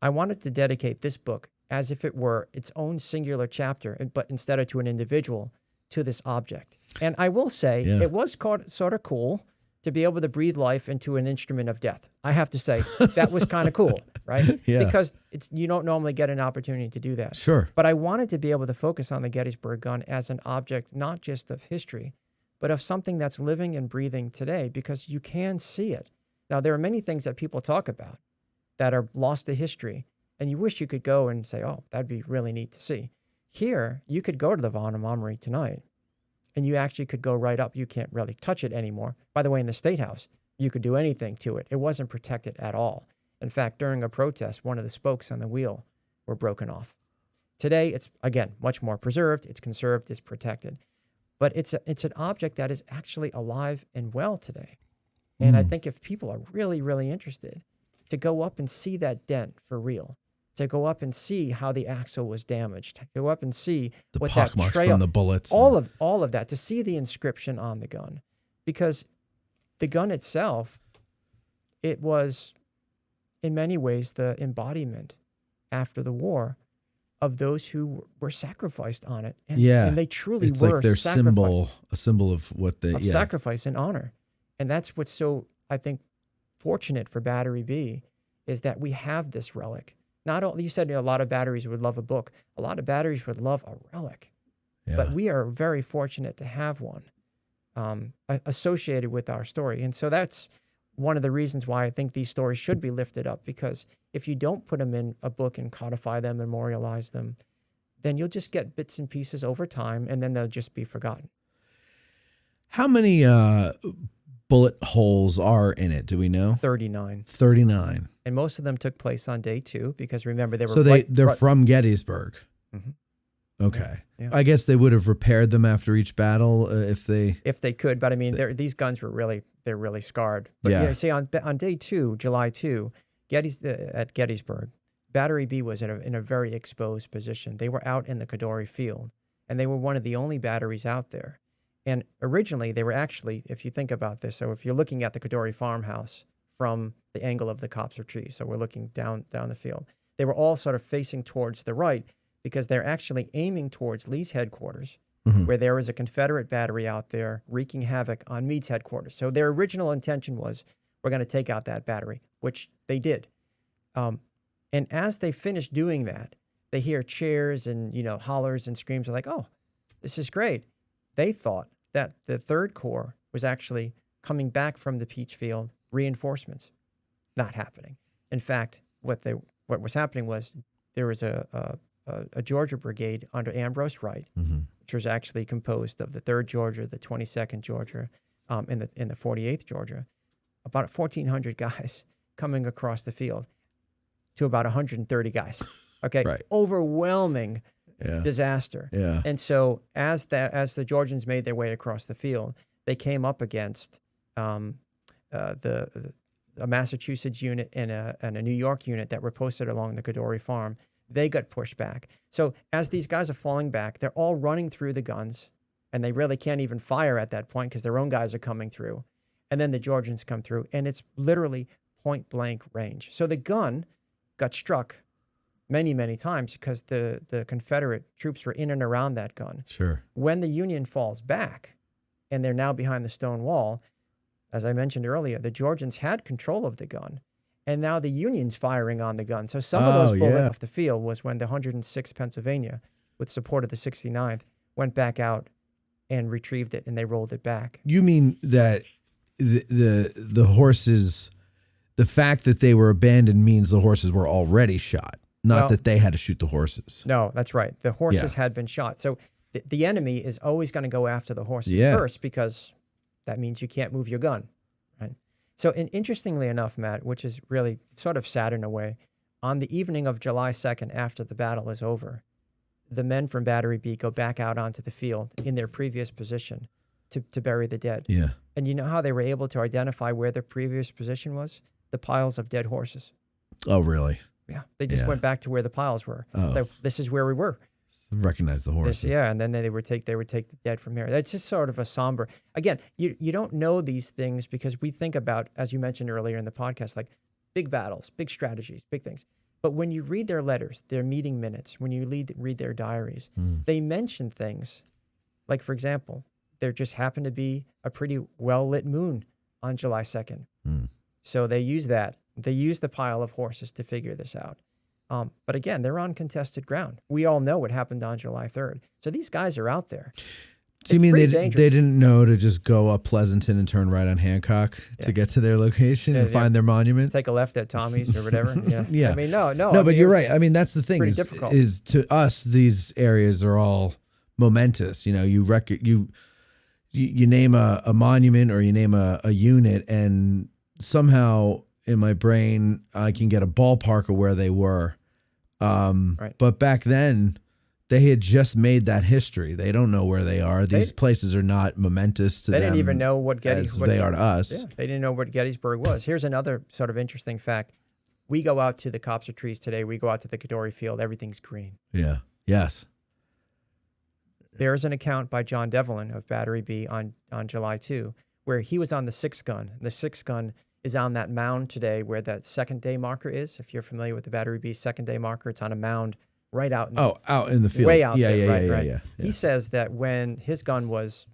I wanted to dedicate this book as if it were its own singular chapter, but instead of to an individual, to this object. And I will say, it was sort of cool to be able to breathe life into an instrument of death. I have to say, that was kind of cool, right? Because you don't normally get an opportunity to do that. Sure. But I wanted to be able to focus on the Gettysburg Gun as an object, not just of history, but of something that's living and breathing today, because you can see it. Now, there are many things that people talk about that are lost to history, and you wish you could go and say, oh, that'd be really neat to see. Here, you could go to the Von Armory tonight, and you actually could go right up. You can't really touch it anymore. By the way, in the State House, you could do anything to it. It wasn't protected at all. In fact, during a protest, one of the spokes on the wheel were broken off. Today, it's, again, much more preserved. It's conserved. It's protected. But it's an object that is actually alive and well today. And I think if people are really, really interested to go up and see that dent for real, to go up and see how the axle was damaged, to go up and see the what that trail, from the bullets, all of that, to see the inscription on the gun, because the gun itself, it was in many ways the embodiment after the war of those who were sacrificed on it, and they truly it's were like their sacrificed. a symbol of what they Sacrifice and honor, and that's what's so, I think, fortunate for Battery B, is that we have this relic. Not only, you said a lot of batteries would love a book. A lot of batteries would love a relic. But we are very fortunate to have one associated with our story. And so that's one of the reasons why I think these stories should be lifted up, because if you don't put them in a book and codify them, memorialize them, then you'll just get bits and pieces over time, and then they'll just be forgotten. How many bullet holes are in it? Do we know? 39. 39. And most of them took place on day 2, because remember, they were... So they're from Gettysburg. Mm-hmm. Okay. Yeah. I guess they would have repaired them after each battle if they could, but I mean, these guns were really scarred. But you know, see, on day 2, July 2, at Gettysburg, Battery B was in a very exposed position. They were out in the Cadore Field, and they were one of the only batteries out there. And originally, they were actually, if you think about this, so if you're looking at the Cadore farmhouse from the angle of the copse of trees, so we're looking down the field, they were all sort of facing towards the right because they're actually aiming towards Lee's headquarters, where there was a Confederate battery out there wreaking havoc on Meade's headquarters. So their original intention was, we're going to take out that battery, which they did. And as they finished doing that, they hear cheers and, hollers and screams. They're like, oh, this is great. They thought that the Third Corps was actually coming back from the Peach Field, reinforcements. Not happening. In fact, what was happening was there was a Georgia brigade under Ambrose Wright, which was actually composed of the 3rd Georgia, the 22nd Georgia, and the 48th Georgia, about 1,400 guys coming across the field to about 130 guys. Okay, Right. Overwhelming disaster. Yeah. And so as the Georgians made their way across the field, they came up against a Massachusetts unit and a New York unit that were posted along the Godori Farm. They got pushed back. So as these guys are falling back, they're all running through the guns, and they really can't even fire at that point because their own guys are coming through. And then the Georgians come through, and it's literally point blank range. So the gun got struck many, many times because the Confederate troops were in and around that gun. Sure. When the Union falls back, and they're now behind the stone wall, as I mentioned earlier, the Georgians had control of the gun, and now the Union's firing on the gun. So some of those bullets off the field was when the 106th Pennsylvania, with support of the 69th, went back out and retrieved it, and they rolled it back. You mean that the horses, the fact that they were abandoned means the horses were already shot, not that they had to shoot the horses. No, that's right. The horses had been shot. So the enemy is always going to go after the horses first because that means you can't move your gun, right? So, interestingly enough, Matt, which is really sort of sad in a way, on the evening of July 2nd, after the battle is over, the men from Battery B go back out onto the field in their previous position to bury the dead. Yeah. And you know how they were able to identify where their previous position was? The piles of dead horses. Oh, really? Yeah. They just went back to where the piles were. Oh. So this is where we were. Recognize the horses. And then they would take the dead from here. That's just sort of a somber. Again, you don't know these things because we think about, as you mentioned earlier in the podcast, like big battles, big strategies, big things. But when you read their letters, their meeting minutes, when you read their diaries, they mention things like, for example, there just happened to be a pretty well-lit moon on July 2nd. So they use that. They use the pile of horses to figure this out. But again, they're on contested ground. We all know what happened on July 3rd. So these guys are out there. So you mean they didn't know to just go up Pleasanton and turn right on Hancock to get to their location and find their monument? Take a left at Tommy's or whatever. Yeah. I mean, no. But you're right. I mean, that's the thing difficult. is to us, these areas are all momentous. You name a monument or you name a unit, and somehow in my brain, I can get a ballpark of where they were. Right. But back then, they had just made that history. They don't know where they are. These places are not momentous to them. They didn't even know what Gettysburg they are to us. Yeah, they didn't know what Gettysburg was. Here's another sort of interesting fact. We go out to the copse of trees today. We go out to the Godori Field. Everything's green. Yeah. Yes. There's an account by John Devlin of Battery B on July 2, where he was on the 6th gun. The 6th gun is on that mound today where that second day marker is. If you're familiar with the Battery B second day marker, it's on a mound right out. Out in the field. Way out there. Yeah. He says that when his gun was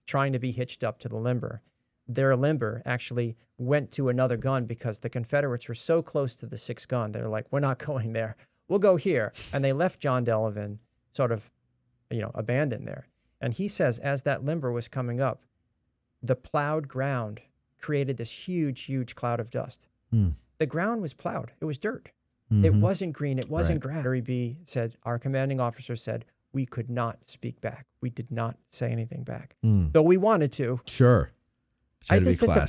trying to be hitched up to the limber, their limber actually went to another gun because the Confederates were so close to the 6th gun. They're like, we're not going there. We'll go here. And they left John Delavan sort of, abandoned there. And he says as that limber was coming up, the plowed ground created this huge, huge cloud of dust. The ground was plowed. It was dirt. It wasn't green. It wasn't grass. Battery B said, our commanding officer said, we could not speak back. We did not say anything back. Though we wanted to. Sure. It's a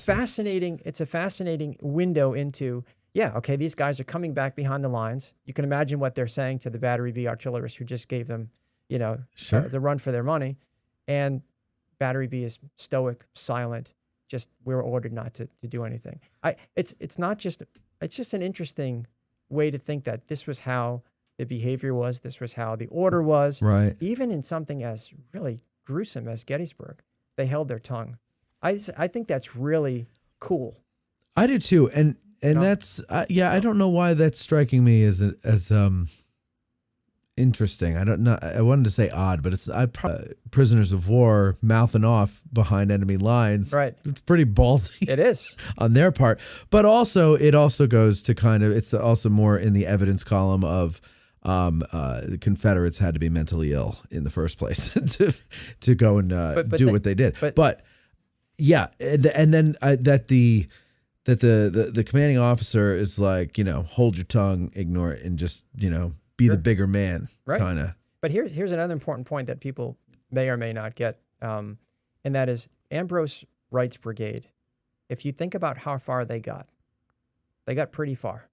fascinating window into, these guys are coming back behind the lines. You can imagine what they're saying to the Battery B artillerists who just gave them, the run for their money. And Battery B is stoic, silent. Just we were ordered not to do anything. It's just an interesting way to think that this was how the behavior was. This was how the order was. Right. Even in something as really gruesome as Gettysburg, they held their tongue. I think that's really cool. I do too. And And No. that's I don't know why that's striking me as interesting. I don't know. I wanted to say odd, but it's prisoners of war mouthing off behind enemy lines. Right. It's pretty ballsy. It is. On their part, but also it also goes to kind of, it's also more in the evidence column of the Confederates had to be mentally ill in the first place to go and do what they did. But yeah, and then that the commanding officer is like, hold your tongue, ignore it, and just be the bigger man, right? Kind of. But here's another important point that people may or may not get, and that is Ambrose Wright's brigade. If you think about how far they got pretty far.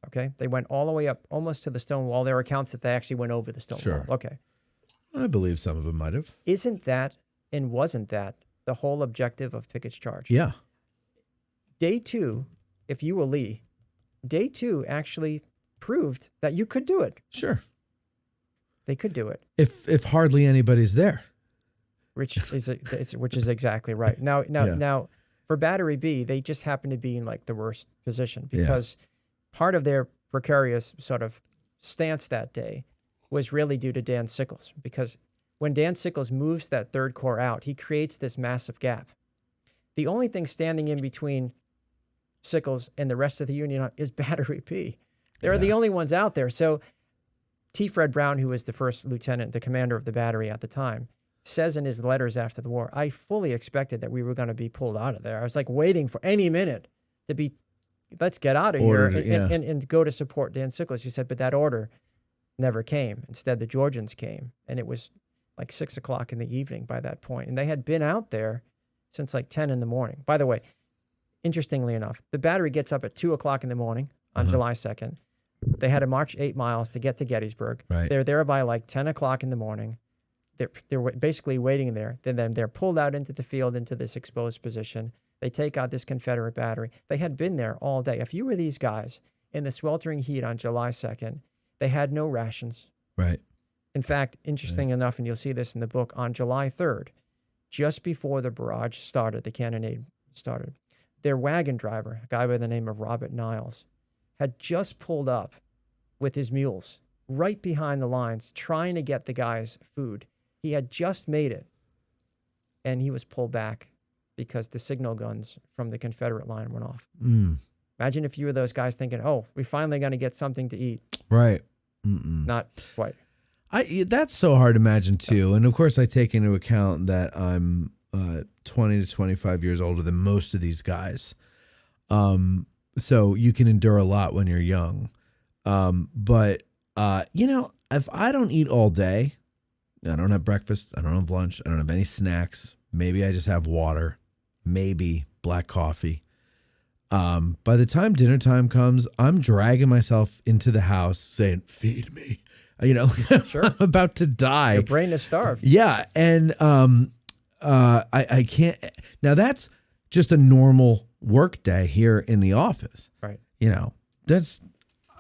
Okay, they went all the way up almost to the stone wall. There are accounts that they actually went over the stone wall. Okay, I believe some of them might have. Isn't that and wasn't that the whole objective of Pickett's charge? Yeah. Day 2, if you will Lee, Day 2 actually proved that you could do it. Sure. They could do it. If hardly anybody's there. Which is exactly right. Now, for Battery B, they just happen to be in like the worst position because part of their precarious sort of stance that day was really due to Dan Sickles, because when Dan Sickles moves that third corps out, he creates this massive gap. The only thing standing in between Sickles and the rest of the Union is Battery B. They're the only ones out there. So T. Fred Brown, who was the first lieutenant, the commander of the battery at the time, says in his letters after the war, I fully expected that we were going to be pulled out of there. I was like waiting for any minute to be, let's get out of here and go to support Dan Sickles. He said, but that order never came. Instead, the Georgians came, and it was like 6 o'clock in the evening by that point. And they had been out there since like 10 in the morning. By the way, interestingly enough, the battery gets up at 2 o'clock in the morning on July 2nd. They had to march 8 miles to get to Gettysburg. Right. They're there by like 10 o'clock in the morning. They're basically waiting there. Then they're pulled out into the field into this exposed position. They take out this Confederate battery. They had been there all day. If you were these guys in the sweltering heat on July 2nd, they had no rations. Right. In fact, interesting enough, and you'll see this in the book, on July 3rd, just before the barrage started, the cannonade started, their wagon driver, a guy by the name of Robert Niles, had just pulled up with his mules right behind the lines, trying to get the guys food. He had just made it, and he was pulled back because the signal guns from the Confederate line went off. Imagine if you were those guys thinking, oh, we're finally going to get something to eat. Right. Not quite. That's so hard to imagine, too. And, of course, I take into account that I'm 20 to 25 years older than most of these guys. So you can endure a lot when you're young. But if I don't eat all day, I don't have breakfast, I don't have lunch, I don't have any snacks, maybe I just have water, maybe black coffee. By the time dinner time comes, I'm dragging myself into the house saying, feed me. Sure. I'm about to die. Your brain is starved. Yeah. And I can't. Now, that's just a normal work day here in the office. Right.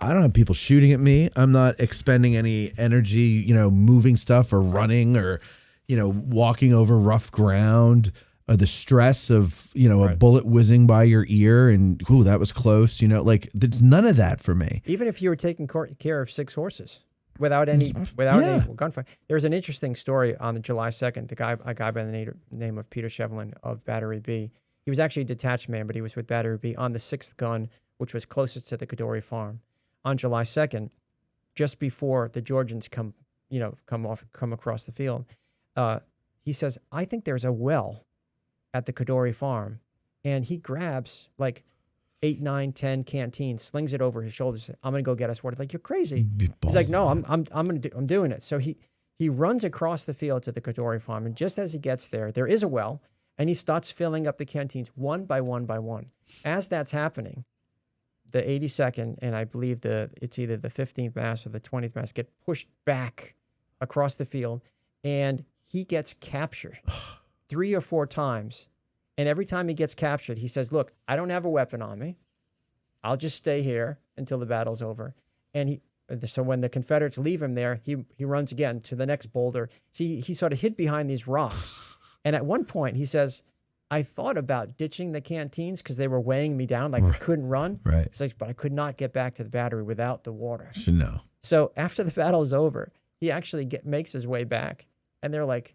I don't have people shooting at me. I'm not expending any energy, moving stuff or running or, walking over rough ground, or the stress of, a bullet whizzing by your ear and, ooh, that was close. There's none of that for me. Even if you were taking care of 6 horses without any gunfire. There's an interesting story on the July 2nd. A guy by the name of Peter Shevlin of Battery B. He was actually a detached man, but he was with Battery B on the 6th gun, which was closest to the Cadore farm. On July 2nd, just before the Georgians come across the field, he says, I think there's a well at the Cadore farm. And he grabs like 8, 9, 10 canteens, slings it over his shoulders. Says, I'm going to go get us water. Like, you're crazy. He's like, no, I'm doing it. So he runs across the field to the Cadore farm. And just as he gets there, there is a well, and he starts filling up the canteens one by one by one. As that's happening, the 82nd, and I believe it's either the 15th Mass or the 20th Mass, get pushed back across the field, and he gets captured 3 or 4 times. And every time he gets captured, he says, look, I don't have a weapon on me. I'll just stay here until the battle's over. And so when the Confederates leave him there, he runs again to the next boulder. See, he sort of hid behind these rocks. And at one point, he says, I thought about ditching the canteens because they were weighing me down, like I couldn't run. Right. It's like, but I could not get back to the battery without the water. Should know. So after the battle is over, he actually makes his way back, and they're like,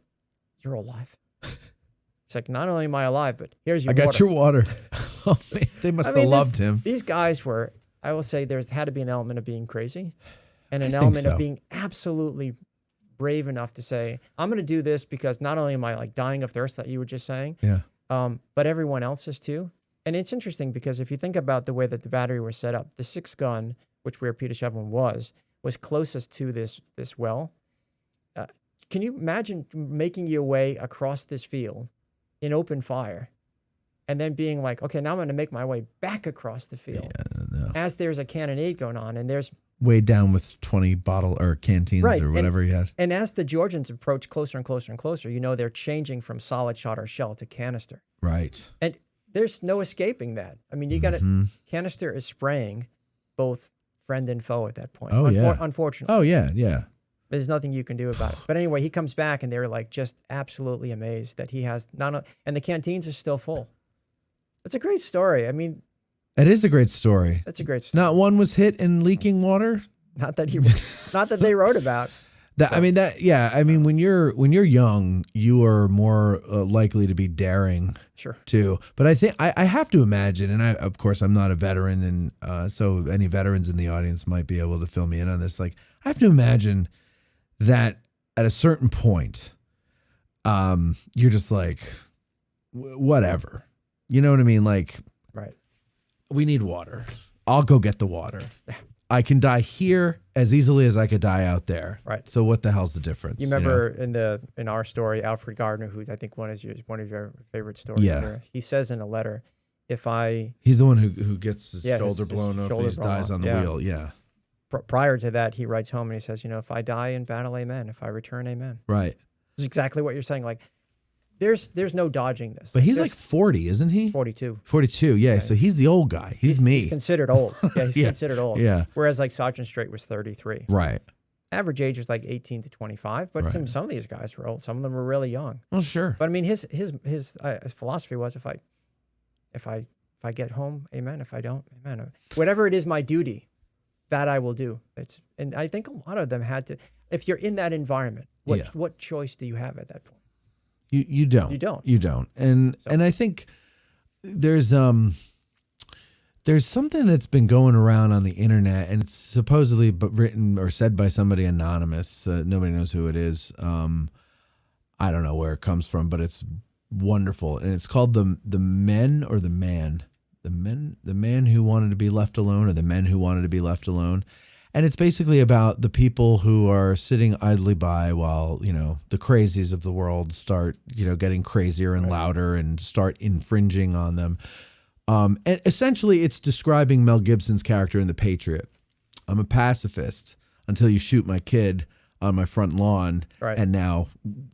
"You're alive." It's like, not only am I alive, but here's your I got water. your water. Oh, man, they must have loved him. These guys were, I will say, there's had to be an element of being crazy, and an I think element so. of being absolutely brave enough to say, "I'm going to do this because not only am I like dying of thirst, that you were just saying, Yeah. but everyone else is too." And it's interesting because if you think about the way that the battery was set up, the 6th gun, which where Peter Shevlin was closest to this well. Can you imagine making your way across this field in open fire and then being like, okay, now I'm going to make my way back across the field as there's a cannonade going on and there's weighed down with 20 bottle or canteens Right, or whatever he had. And as the Georgians approach closer and closer and closer, you know, they're changing from solid shot or shell to canister. Right. And there's no escaping that. I mean, you got to, canister is spraying both friend and foe at that point. Oh, yeah. Unfortunately. Oh, yeah, yeah. There's nothing you can do about it. But anyway, he comes back and they're like just absolutely amazed that he has and the canteens are still full. It's a great story. I mean, It is a great story. that's a great story. Not one was hit in leaking water. Not that they wrote about. I mean, when you're young, you are more likely to be daring. Sure. Too. But I think I have to imagine, and of course I'm not a veteran, and so any veterans in the audience might be able to fill me in on this. Like, I have to imagine that at a certain point, you're just like, whatever. You know what I mean? Like, Right. we need water. I'll go get the water. I can die here as easily as I could die out there. Right. So what the hell's the difference? You remember in our story, Alfred Gardner, who I think one of your favorite stories. Yeah. He says in a letter, he's the one who gets his shoulder his blown up shoulder and he blown dies off. on the wheel. Yeah. Prior to that, he writes home and he says, you know, if I die in battle, amen. If I return, amen. Right. It's exactly what you're saying. Like, there's no dodging this. But he's There's like 40, isn't he? 42. 42. Yeah. So he's the old guy. He's me. He's considered old. Yeah, he's Yeah. considered old. Yeah. Whereas like Sergeant Strait was 33. Right. Average age was like 18 to 25. But Right. some of these guys were old. Some of them were really young. Well, sure. But I mean, his philosophy was if I get home, amen. If I don't, amen. Whatever it is, my duty, that I will do. And I think a lot of them had to. If you're in that environment, what choice do you have at that point? You don't. You don't. You don't. And I think there's something that's been going around on the internet, and it's supposedly written or said by somebody anonymous. Nobody knows who it is. I don't know where it comes from, but it's wonderful, and it's called the man who wanted to be left alone, or the men who wanted to be left alone. And it's basically about the people who are sitting idly by while, you know, the crazies of the world start, you know, getting crazier and louder and start infringing on them. And essentially it's describing Mel Gibson's character in The Patriot. I'm a pacifist until you shoot my kid on my front lawn. Right. And now,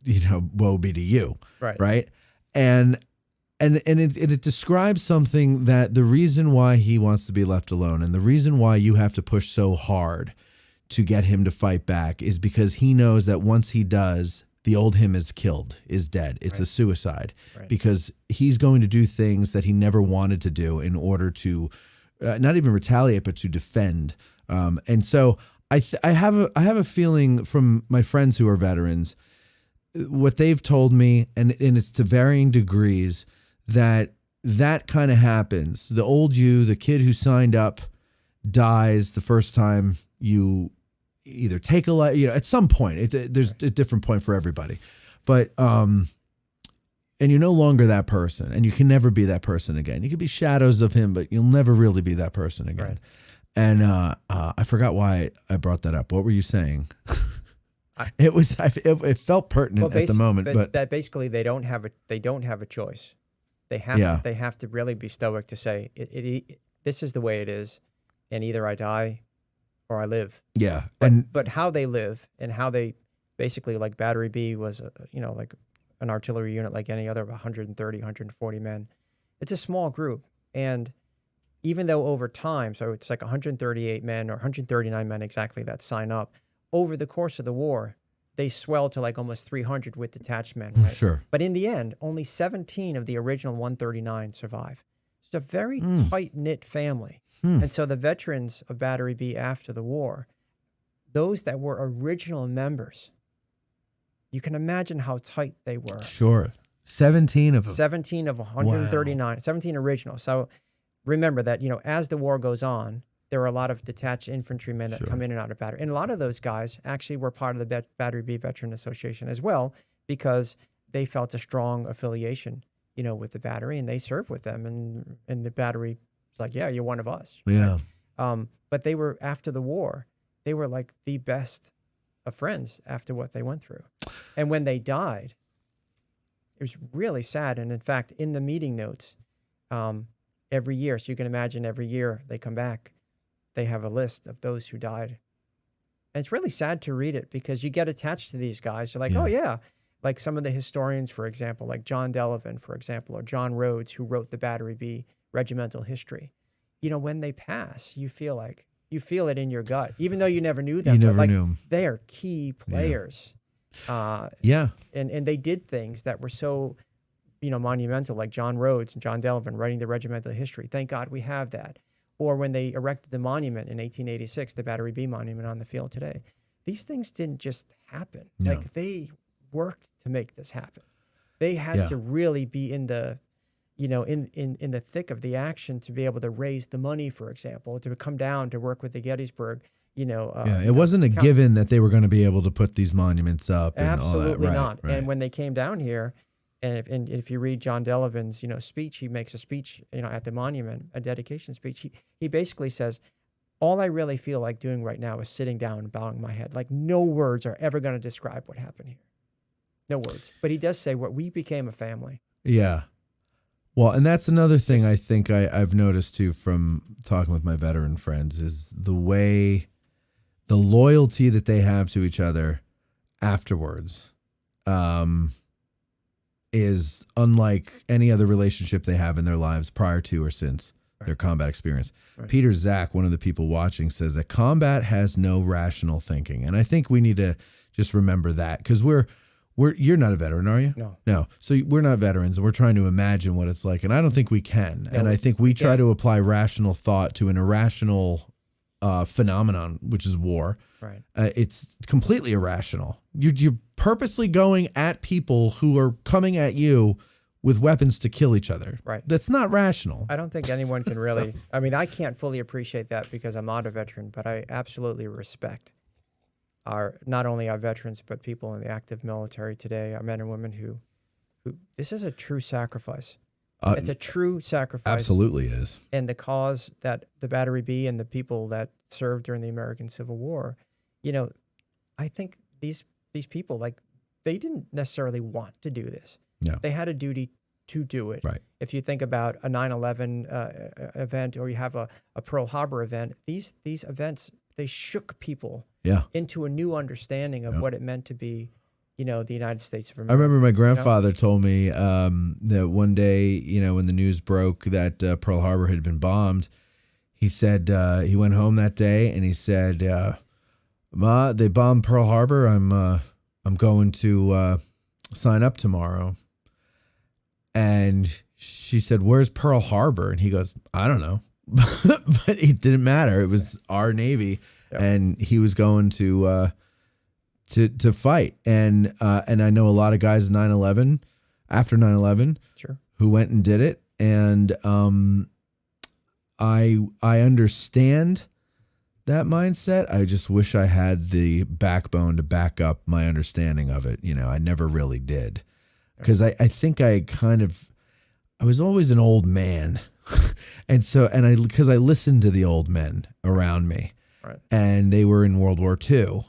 you know, woe be to you. Right. Right. And it describes something that the reason why he wants to be left alone and the reason why you have to push so hard to get him to fight back is because he knows that once he does, the old him is killed, is dead. It's a suicide because he's going to do things that he never wanted to do in order to not even retaliate, but to defend. And so I have a feeling from my friends who are veterans, what they've told me, and it's to varying degrees, that kind of happens. The old you, the kid who signed up, dies the first time you either take a life, you know, at some point. There's a different point for everybody. But and you're no longer that person, and you can never be that person again. You could be shadows of him, but you'll never really be that person again. Right. And I forgot why I brought that up. What were you saying? It felt pertinent at the moment, but that basically they don't have a choice. They have to really be stoic to say this is the way it is, and either I die or I live. Yeah. But how they live and how they basically, like Battery B was like an artillery unit like any other of 130, 140 men. It's a small group, and even though over time, so it's like 138 men or 139 men exactly that sign up over the course of the war, they swelled to like almost 300 with detached men. Right? Sure. But in the end, only 17 of the original 139 survive. It's a very tight-knit family. And so the veterans of Battery B after the war, those that were original members, you can imagine how tight they were. Sure. 17 of them. 17 of 139, 17 original. So remember that, as the war goes on, there are a lot of detached infantrymen that come in and out of Battery. And a lot of those guys actually were part of the Battery B Veteran Association as well, because they felt a strong affiliation, with the Battery, and they served with them. And the Battery was like, yeah, you're one of us. Yeah. Right? But they were, after the war, they were like the best of friends after what they went through. And when they died, it was really sad. And in fact, in the meeting notes, every year, so you can imagine every year they come back, they have a list of those who died. And it's really sad to read it because you get attached to these guys. You're like, oh, yeah. Like some of the historians, for example, like John Delavan, for example, or John Rhodes, who wrote the Battery B regimental history. When they pass, you feel it in your gut, even though you never knew them. You never knew them. They are key players. And they did things that were so, monumental, like John Rhodes and John Delavan writing the regimental history. Thank God we have that. Or when they erected the monument in 1886, the Battery B monument on the field today. These things didn't just happen. No. Like they worked to make this happen. They had to really be in the, in the thick of the action to be able to raise the money, for example, to come down to work with the Gettysburg, it wasn't a given that they were going to be able to put these monuments up. And absolutely all that. not. Right. And when they came down here, and if you read John Delavan's, speech, he makes a speech, at the monument, a dedication speech. He basically says, all I really feel like doing right now is sitting down and bowing my head. Like no words are ever going to describe what happened here. No words. But he does say, we became a family. Yeah. Well, and that's another thing I think I've noticed too from talking with my veteran friends is the loyalty that they have to each other afterwards is unlike any other relationship they have in their lives prior to or since their combat experience. Right. Peter Zach, one of the people watching, says that combat has no rational thinking. And I think we need to just remember that because you're not a veteran, are you? No. So we're not veterans, and we're trying to imagine what it's like, and I don't think we can. No, and I think we try to apply rational thought to an irrational phenomenon, which is war. Right. It's completely irrational. You're purposely going at people who are coming at you with weapons to kill each other. Right. That's not rational. I don't think anyone can really. I mean, I can't fully appreciate that because I'm not a veteran, but I absolutely respect not only our veterans, but people in the active military today, our men and women who this is a true sacrifice. It's a true sacrifice. Absolutely is. And the cause that the Battery B and the people that served during the American Civil War, I think these people, like, they didn't necessarily want to do this. No. They had a duty to do it. Right. If you think about a 9/11 event, or you have a Pearl Harbor event, these events, they shook people into a new understanding of what it meant to be, the United States of America. I remember my grandfather told me that one day, when the news broke that Pearl Harbor had been bombed, he said he went home that day and he said, "Ma, they bombed Pearl Harbor. I'm going to sign up tomorrow." And she said, "Where's Pearl Harbor?" And he goes, "I don't know." But it didn't matter. It was our Navy, and he was going to fight. And I know a lot of guys after 9/11, sure, who went and did it. And I understand that mindset. I just wish I had the backbone to back up my understanding of it. I never really did. Because I think I was always an old man. Because I listened to the old men around me. Right. And they were in World War II.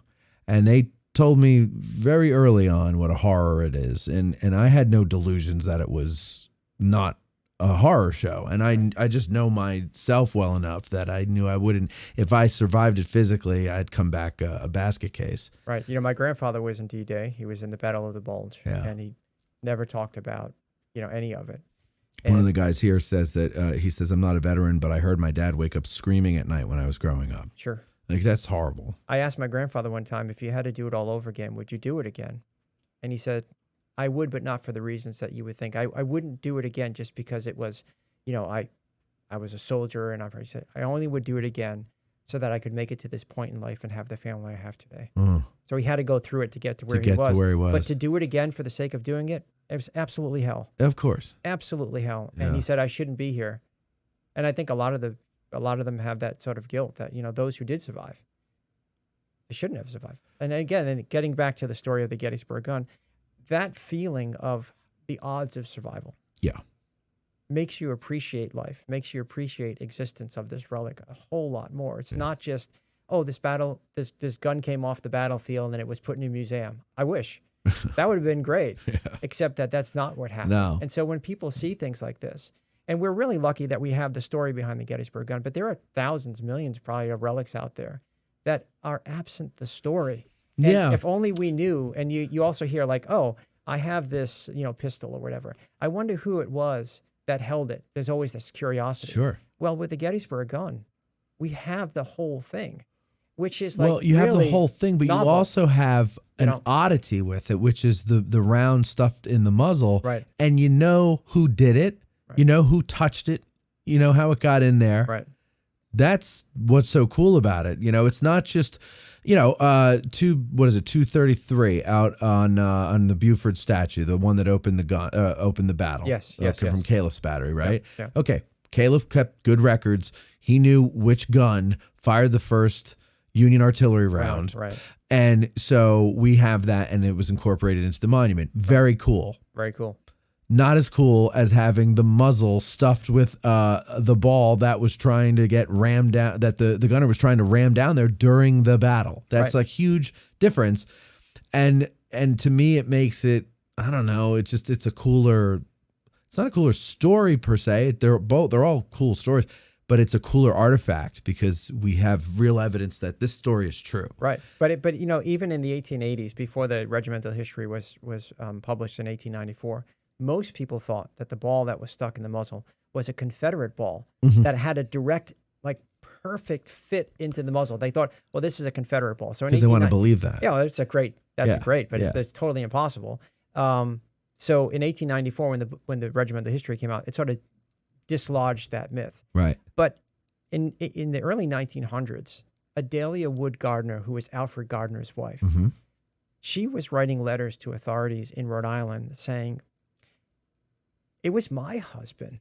And they told me very early on what a horror it is. And I had no delusions that it was not a horror show. And I just know myself well enough that I knew I wouldn't, if I survived it physically, I'd come back a basket case. Right. My grandfather was in D-Day. He was in the Battle of the Bulge. Yeah. And he never talked about, any of it. One of the guys here says that he says, "I'm not a veteran, but I heard my dad wake up screaming at night when I was growing up." Sure. Like, that's horrible. I asked my grandfather one time, if you had to do it all over again, would you do it again? And he said, I would, but not for the reasons that you would think. I wouldn't do it again just because it was, I was a soldier, and I said I only would do it again so that I could make it to this point in life and have the family I have today. So he had to go through it to get to where he was. But to do it again for the sake of doing it, it was absolutely hell. Of course. Absolutely hell. Yeah. And he said, I shouldn't be here. And I think a lot of them have that sort of guilt that, those who did survive, they shouldn't have survived. And again, getting back to the story of the Gettysburg Gun, that feeling of the odds of survival. Yeah. Makes you appreciate life, makes you appreciate existence of this relic a whole lot more. It's not just, this gun came off the battlefield and it was put in a museum. I wish. That would have been great, except that's not what happened. No. And so when people see things like this, and we're really lucky that we have the story behind the Gettysburg Gun, but there are thousands, millions probably of relics out there that are absent the story. And if only we knew, and you also hear like, I have this, pistol or whatever. I wonder who it was that held it. There's always this curiosity. Sure. Well, with the Gettysburg Gun, we have the whole thing, which is you have really the whole thing, but novel. you also have an oddity with it, which is the round stuffed in the muzzle. Right. And you know who did it. Right. You know who touched it. You know how it got in there. Right. That's what's so cool about it. It's not just, 233 out on the Buford statue, the one that opened the battle. Yes. From Caliph's battery, right? Yeah. Okay. Caliph kept good records. He knew which gun fired the first Union artillery round. Right. And so we have that, and it was incorporated into the monument. Very cool. Very cool. Not as cool as having the muzzle stuffed with the ball that was trying to get rammed down, that the gunner was trying to ram down there during the battle. That's a huge difference. And to me, it makes it, I don't know, it's not a cooler story per se. They're all cool stories, but it's a cooler artifact because we have real evidence that this story is true. Right. But even in the 1880s, before the regimental history was published in 1894, most people thought that the ball that was stuck in the muzzle was a Confederate ball that had a direct, perfect fit into the muzzle. They thought, well, this is a Confederate ball. So because they want to believe that. Yeah, that's great, but it's totally impossible. So in 1894, when the regimental history came out, it sort of dislodged that myth. Right. But in the early 1900s, Adelia Wood Gardner, who was Alfred Gardner's wife, she was writing letters to authorities in Rhode Island saying, it was my husband.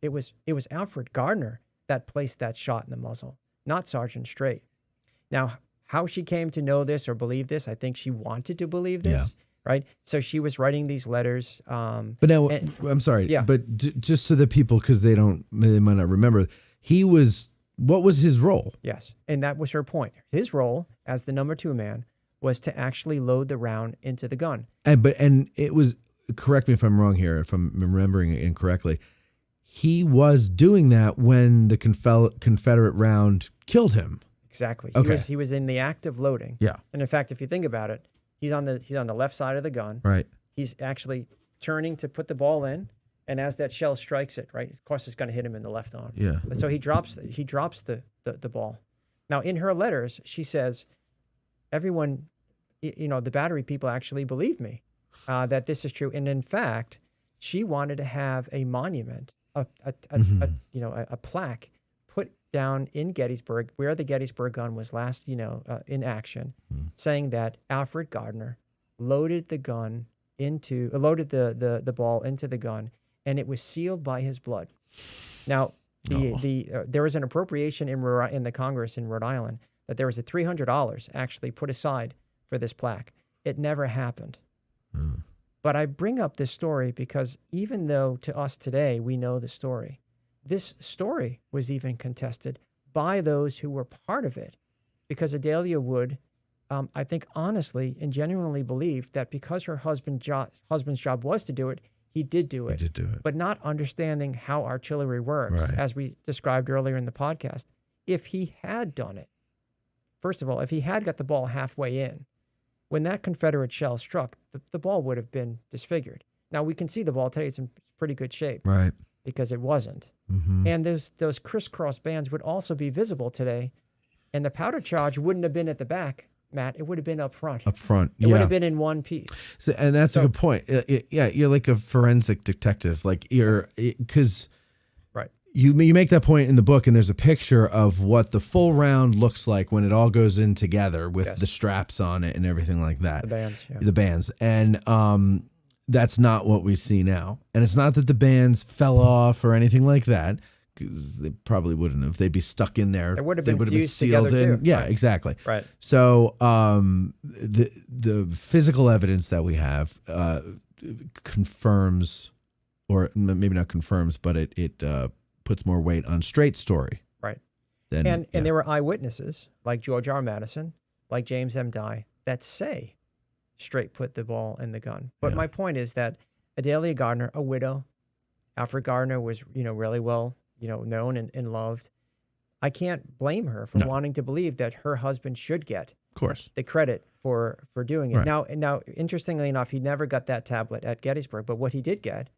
It was Alfred Gardner that placed that shot in the muzzle, not Sergeant Strait. Now, how she came to know this or believe this, I think she wanted to believe this, right? So she was writing these letters. But now, I'm sorry, but just so that people, because they might not remember, what was his role? Yes, and that was her point. His role as the number 2 man was to actually load the round into the gun. And it was, correct me if I'm wrong here, if I'm remembering it incorrectly, he was doing that when the Confederate round killed him. Exactly. Okay. He was in the act of loading. Yeah. And in fact, if you think about it, he's on the left side of the gun. Right. He's actually turning to put the ball in, and as that shell strikes it, right, of course it's going to hit him in the left arm. Yeah. So he drops the ball. Now in her letters, she says, everyone, the battery people actually believe me. That this is true, and in fact, she wanted to have a monument, a plaque put down in Gettysburg, where the Gettysburg Gun was last, in action, saying that Alfred Gardner loaded the ball into the gun, and it was sealed by his blood. Now, there was an appropriation in the Congress in Rhode Island that there was $300 actually put aside for this plaque. It never happened. But I bring up this story because even though to us today we know the story, this story was even contested by those who were part of it, because Adelia Wood, I think honestly and genuinely believed that because her husband's job was to do it, he did do it. But not understanding how artillery works, as we described earlier in the podcast. If he had done it, first of all, if he had got the ball halfway in, when that Confederate shell struck, the ball would have been disfigured. Now, we can see the ball today. It's in pretty good shape. Right. Because it wasn't. And those crisscross bands would also be visible today. And the powder charge wouldn't have been at the back, Matt. It would have been up front. Up front, It would have been in one piece. So, and that's a good point. Yeah, you're like a forensic detective. Like because Right. you make that point in the book, and there's a picture of what the full round looks like when it all goes in together with the straps on it and everything like that. The bands. Yeah. The bands. And that's not what we see now. And it's not that the bands fell off or anything like that, because they probably wouldn't have. They'd be stuck in there. They would have They been would have been fused sealed together in. too. Yeah, Right. exactly. Right. So the physical evidence that we have confirms, or maybe not confirms, but it puts more weight on Straight's story. Right. Than, And there were eyewitnesses like George R. Madison, like James M. Dye, that say Strait put the ball in the gun. But my point is that Adelia Gardner, a widow, Alfred Gardner was, really well, known and loved. I can't blame her for wanting to believe that her husband should get, of course, the credit for doing it. Right. Now, interestingly enough, he never got that tablet at Gettysburg, but what he did get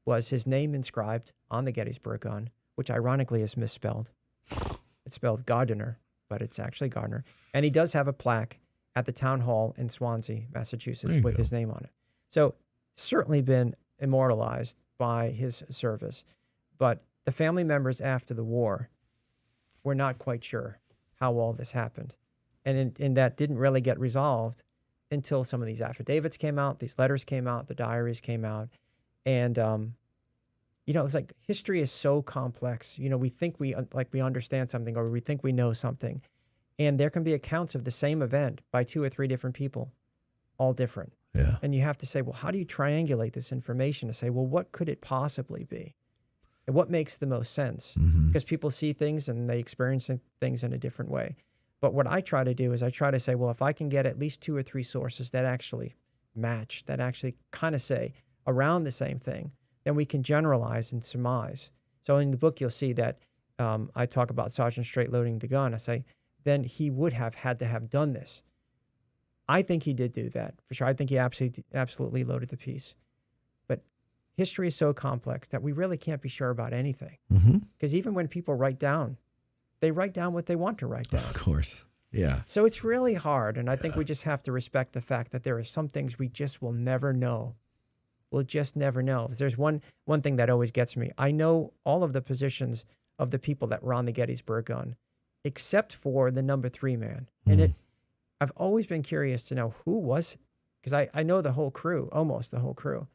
was his name inscribed on the Gettysburg gun, which ironically is misspelled. It's spelled Gardner, but it's actually Gardner. And he does have a plaque at the town hall in Swansea, Massachusetts, with his name on it. So certainly been immortalized by his service. But the family members after the war were not quite sure how all this happened. And that didn't really get resolved until some of these affidavits came out, these letters came out, the diaries came out. And, it's like history is so complex. We think we understand something, or we think we know something. And there can be accounts of the same event by 2 or 3 different people, all different. Yeah. And you have to say, well, how do you triangulate this information to say, well, what could it possibly be? And what makes the most sense? Mm-hmm. Because people see things and they experience things in a different way. But what I try to do is I try to say, well, if I can get at least 2 or 3 sources that actually match, that actually kind of say around the same thing, then we can generalize and surmise. So in the book, you'll see that I talk about Sergeant Strait loading the gun. I say, then he would have had to have done this. I think he did do that, for sure. I think he absolutely loaded the piece. But history is so complex that we really can't be sure about anything. Because even when people write down, they write down what they want to write down. Of course. Yeah. So it's really hard, and I think we just have to respect the fact that there are some things we just will never know. We'll just never know. There's one thing that always gets me. I know all of the positions of the people that were on the Gettysburg Gun, except for the number 3 man. And I've always been curious to know who was, because I know the whole crew, almost the whole crew,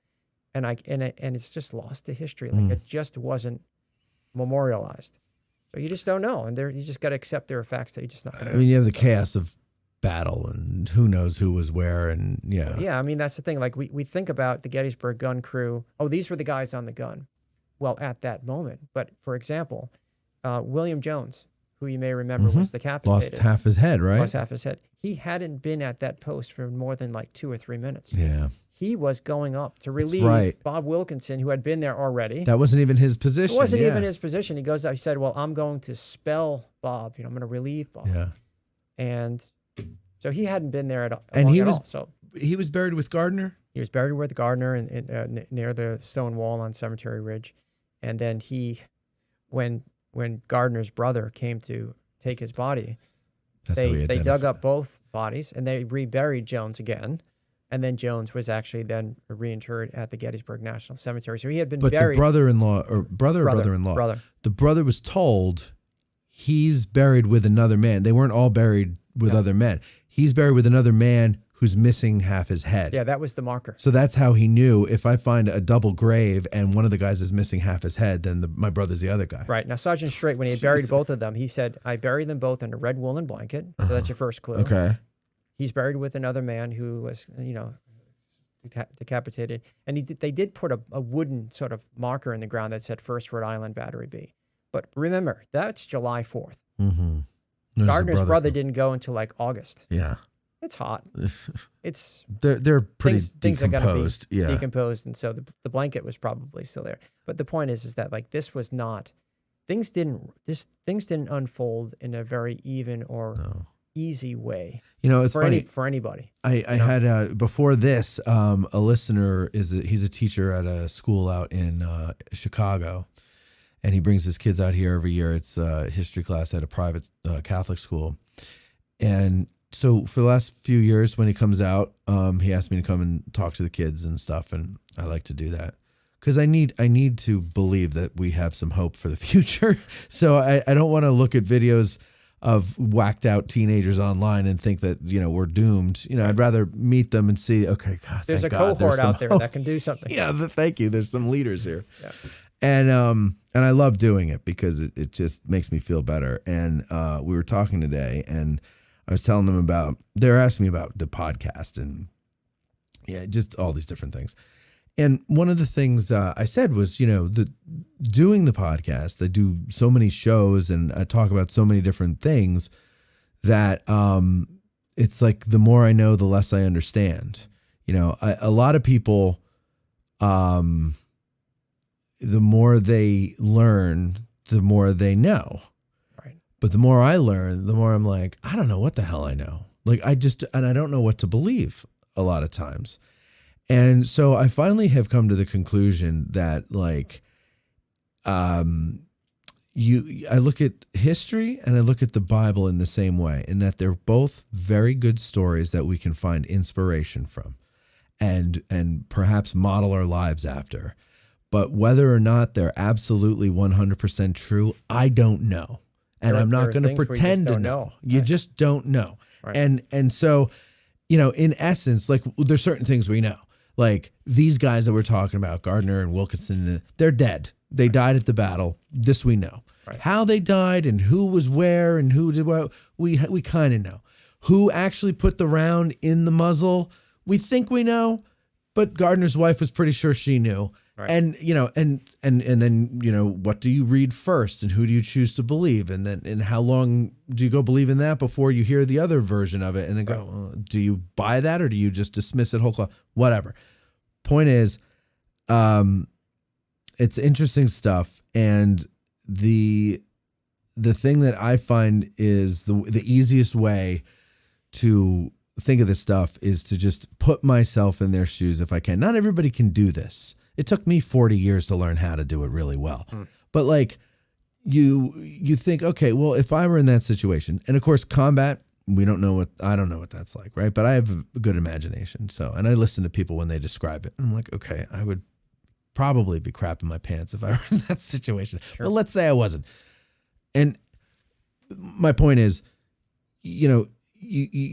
and it's just lost to history. Like it just wasn't memorialized. So you just don't know, and you just got to accept there are facts that you just not. I mean, you have the chaos of battle, and who knows who was where, and yeah. I mean, that's the thing. Like we think about the Gettysburg Gun crew. Oh, these were the guys on the gun. Well, at that moment, but for example, William Jones, who you may remember was decapitated, lost half his head, right? Lost half his head. He hadn't been at that post for more than like 2 or 3 minutes. Yeah. He was going up to relieve Bob Wilkinson, who had been there already. That wasn't even his position. It wasn't even his position. He goes out, he said, well, I'm going to spell Bob. I'm going to relieve Bob. Yeah. And so he hadn't been there at all. And he was buried with Gardner? He was buried with Gardner near the stone wall on Cemetery Ridge. And then when Gardner's brother came to take his body, they dug up both bodies and they reburied Jones again. And then Jones was actually then reinterred at the Gettysburg National Cemetery. So he had been buried. But the brother-in-law, or brother-in-law, the brother was told he's buried with another man. They weren't all buried with other men. He's buried with another man who's missing half his head. Yeah, that was the marker. So that's how he knew, if I find a double grave and one of the guys is missing half his head, then my brother's the other guy. Right. Now, Sergeant Strait, when he had buried both of them, he said, I buried them both in a red woolen blanket. So that's your first clue. Okay. He's buried with another man who was, decapitated. And they did put a wooden sort of marker in the ground that said 1st Rhode Island Battery B. But remember, that's July 4th. Mm-hmm. Gardner's brother didn't go until like August. Yeah. It's hot. It's they're pretty things are decomposed. Be decomposed, and so the blanket was probably still there. But the point is that like this was not things didn't unfold in a very even or easy way. It's funny for anybody. I had before this a listener he's a teacher at a school out in Chicago, and he brings his kids out here every year. It's a history class at a private Catholic school. And so for the last few years when he comes out, he asked me to come and talk to the kids and stuff. And I like to do that because I need to believe that we have some hope for the future. So I don't want to look at videos of whacked out teenagers online and think that, we're doomed. I'd rather meet them and see, okay, God, there's a God, cohort out there that can do something. Yeah, thank you. There's some leaders here. Yeah. And I love doing it because it just makes me feel better. And we were talking today, and I was telling them they're asking me about the podcast and just all these different things. And one of the things I said was, doing the podcast, I do so many shows and I talk about so many different things that it's like the more I know, the less I understand. A lot of people, the more they learn, the more they know. Right. But the more I learn, the more I'm like, I don't know what the hell I know. Like I don't know what to believe a lot of times. And so I finally have come to the conclusion that I look at history and I look at the Bible in the same way, in that they're both very good stories that we can find inspiration from and perhaps model our lives after. But whether or not they're absolutely 100% true, I don't know. And I'm not going to pretend to know. You just don't know. Right. And so, in essence, there's certain things we know. Like these guys that we're talking about, Gardner and Wilkinson, they're dead. They died at the battle. This we know. Right. How they died and who was where and who did what, we kind of know. Who actually put the round in the muzzle, we think we know, but Gardner's wife was pretty sure she knew. Right. And then what do you read first and who do you choose to believe, and how long do you go believe in that before you hear the other version of it and then go, do you buy that or do you just dismiss it whole cloth? Whatever. Point is, it's interesting stuff, and the thing that I find is the easiest way to think of this stuff is to just put myself in their shoes if I can. Not everybody can do this. It took me 40 years to learn how to do it really well. But you think, okay, well, if I were in that situation, and of course combat, I don't know what that's like, right? But I have a good imagination. So, and I listen to people when they describe it. And I'm like, okay, I would probably be crapping my pants if I were in that situation. Sure. But let's say I wasn't. And my point is, you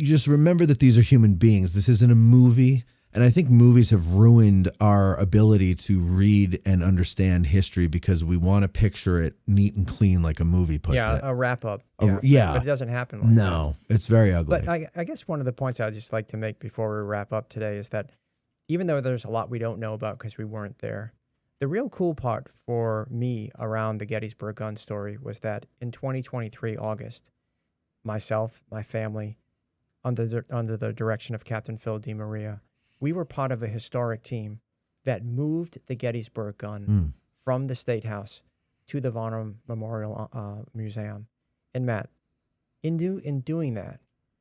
just remember that these are human beings. This isn't a movie. And I think movies have ruined our ability to read and understand history because we want to picture it neat and clean like a movie puts it. A wrap up. But it doesn't happen like that. No, it's very ugly. But I guess one of the points I'd just like to make before we wrap up today is that even though there's a lot we don't know about because we weren't there, the real cool part for me around the Gettysburg Gun story was that in 2023, August, myself, my family, under the direction of Captain Phil DeMaria, we were part of a historic team that moved the Gettysburg Gun from the State House to the Von Orme Memorial Museum. And Matt, in doing that,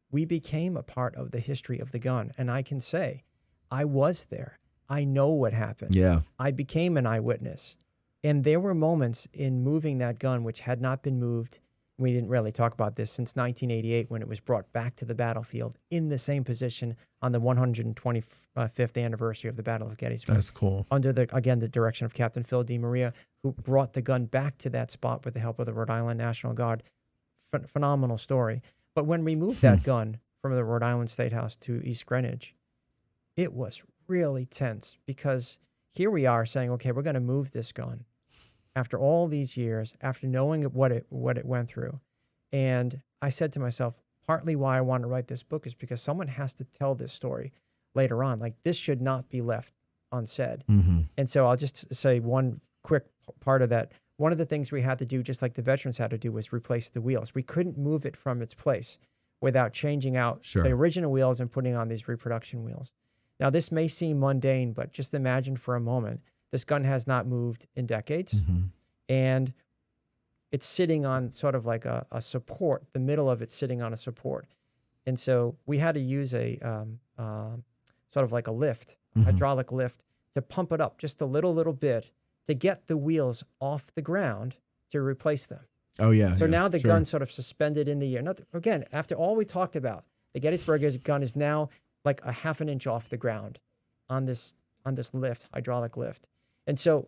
we became a part of the history of the gun. And I can say, I was there. I know what happened. Yeah. I became an eyewitness. And there were moments in moving that gun which had not been moved. We didn't really talk about this since 1988 when it was brought back to the battlefield in the same position on the 125th anniversary of the Battle of Gettysburg. That's cool. Under the direction of Captain Phil DeMaria, who brought the gun back to that spot with the help of the Rhode Island National Guard. Phenomenal story. But when we moved that gun from the Rhode Island State House to East Greenwich, it was really tense because here we are saying, okay, we're going to move this gun after all these years, after knowing what it went through. And I said to myself, partly why I want to write this book is because someone has to tell this story later on. Like, this should not be left unsaid. And so I'll just say one quick part of that. One of the things we had to do, just like the veterans had to do, was replace the wheels. We couldn't move it from its place without changing out the original wheels and putting on these reproduction wheels. Now, this may seem mundane, but just imagine for a moment, this gun has not moved in decades, and it's sitting on sort of like a support, the middle of it sitting on a support. And so we had to use a sort of like a lift, hydraulic lift, to pump it up just a little bit to get the wheels off the ground to replace them. Oh, yeah. So yeah, now the sure. gun's sort of suspended in the air. Again, after all we talked about, the Gettysburg gun is now like a half an inch off the ground on this lift, hydraulic lift. And so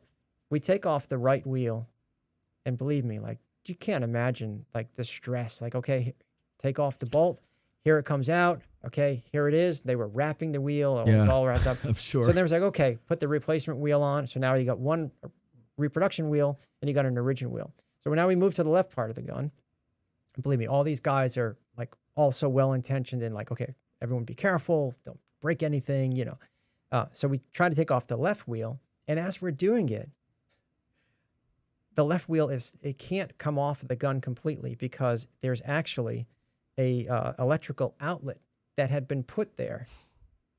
we take off the right wheel, and believe me, like you can't imagine like the stress. Like, okay, take off the bolt. Here it comes out. Okay, here it is. They were wrapping the wheel. It was all wrapped up. I'm sure. So then it was like, okay, put the replacement wheel on. So now you got one reproduction wheel and you got an original wheel. So now we move to the left part of the gun. And believe me, all these guys are like all so well-intentioned and like, okay, everyone be careful. Don't break anything, you know. So we try to take off the left wheel. And as we're doing it, the left wheel it can't come off the gun completely because there's actually a electrical outlet that had been put there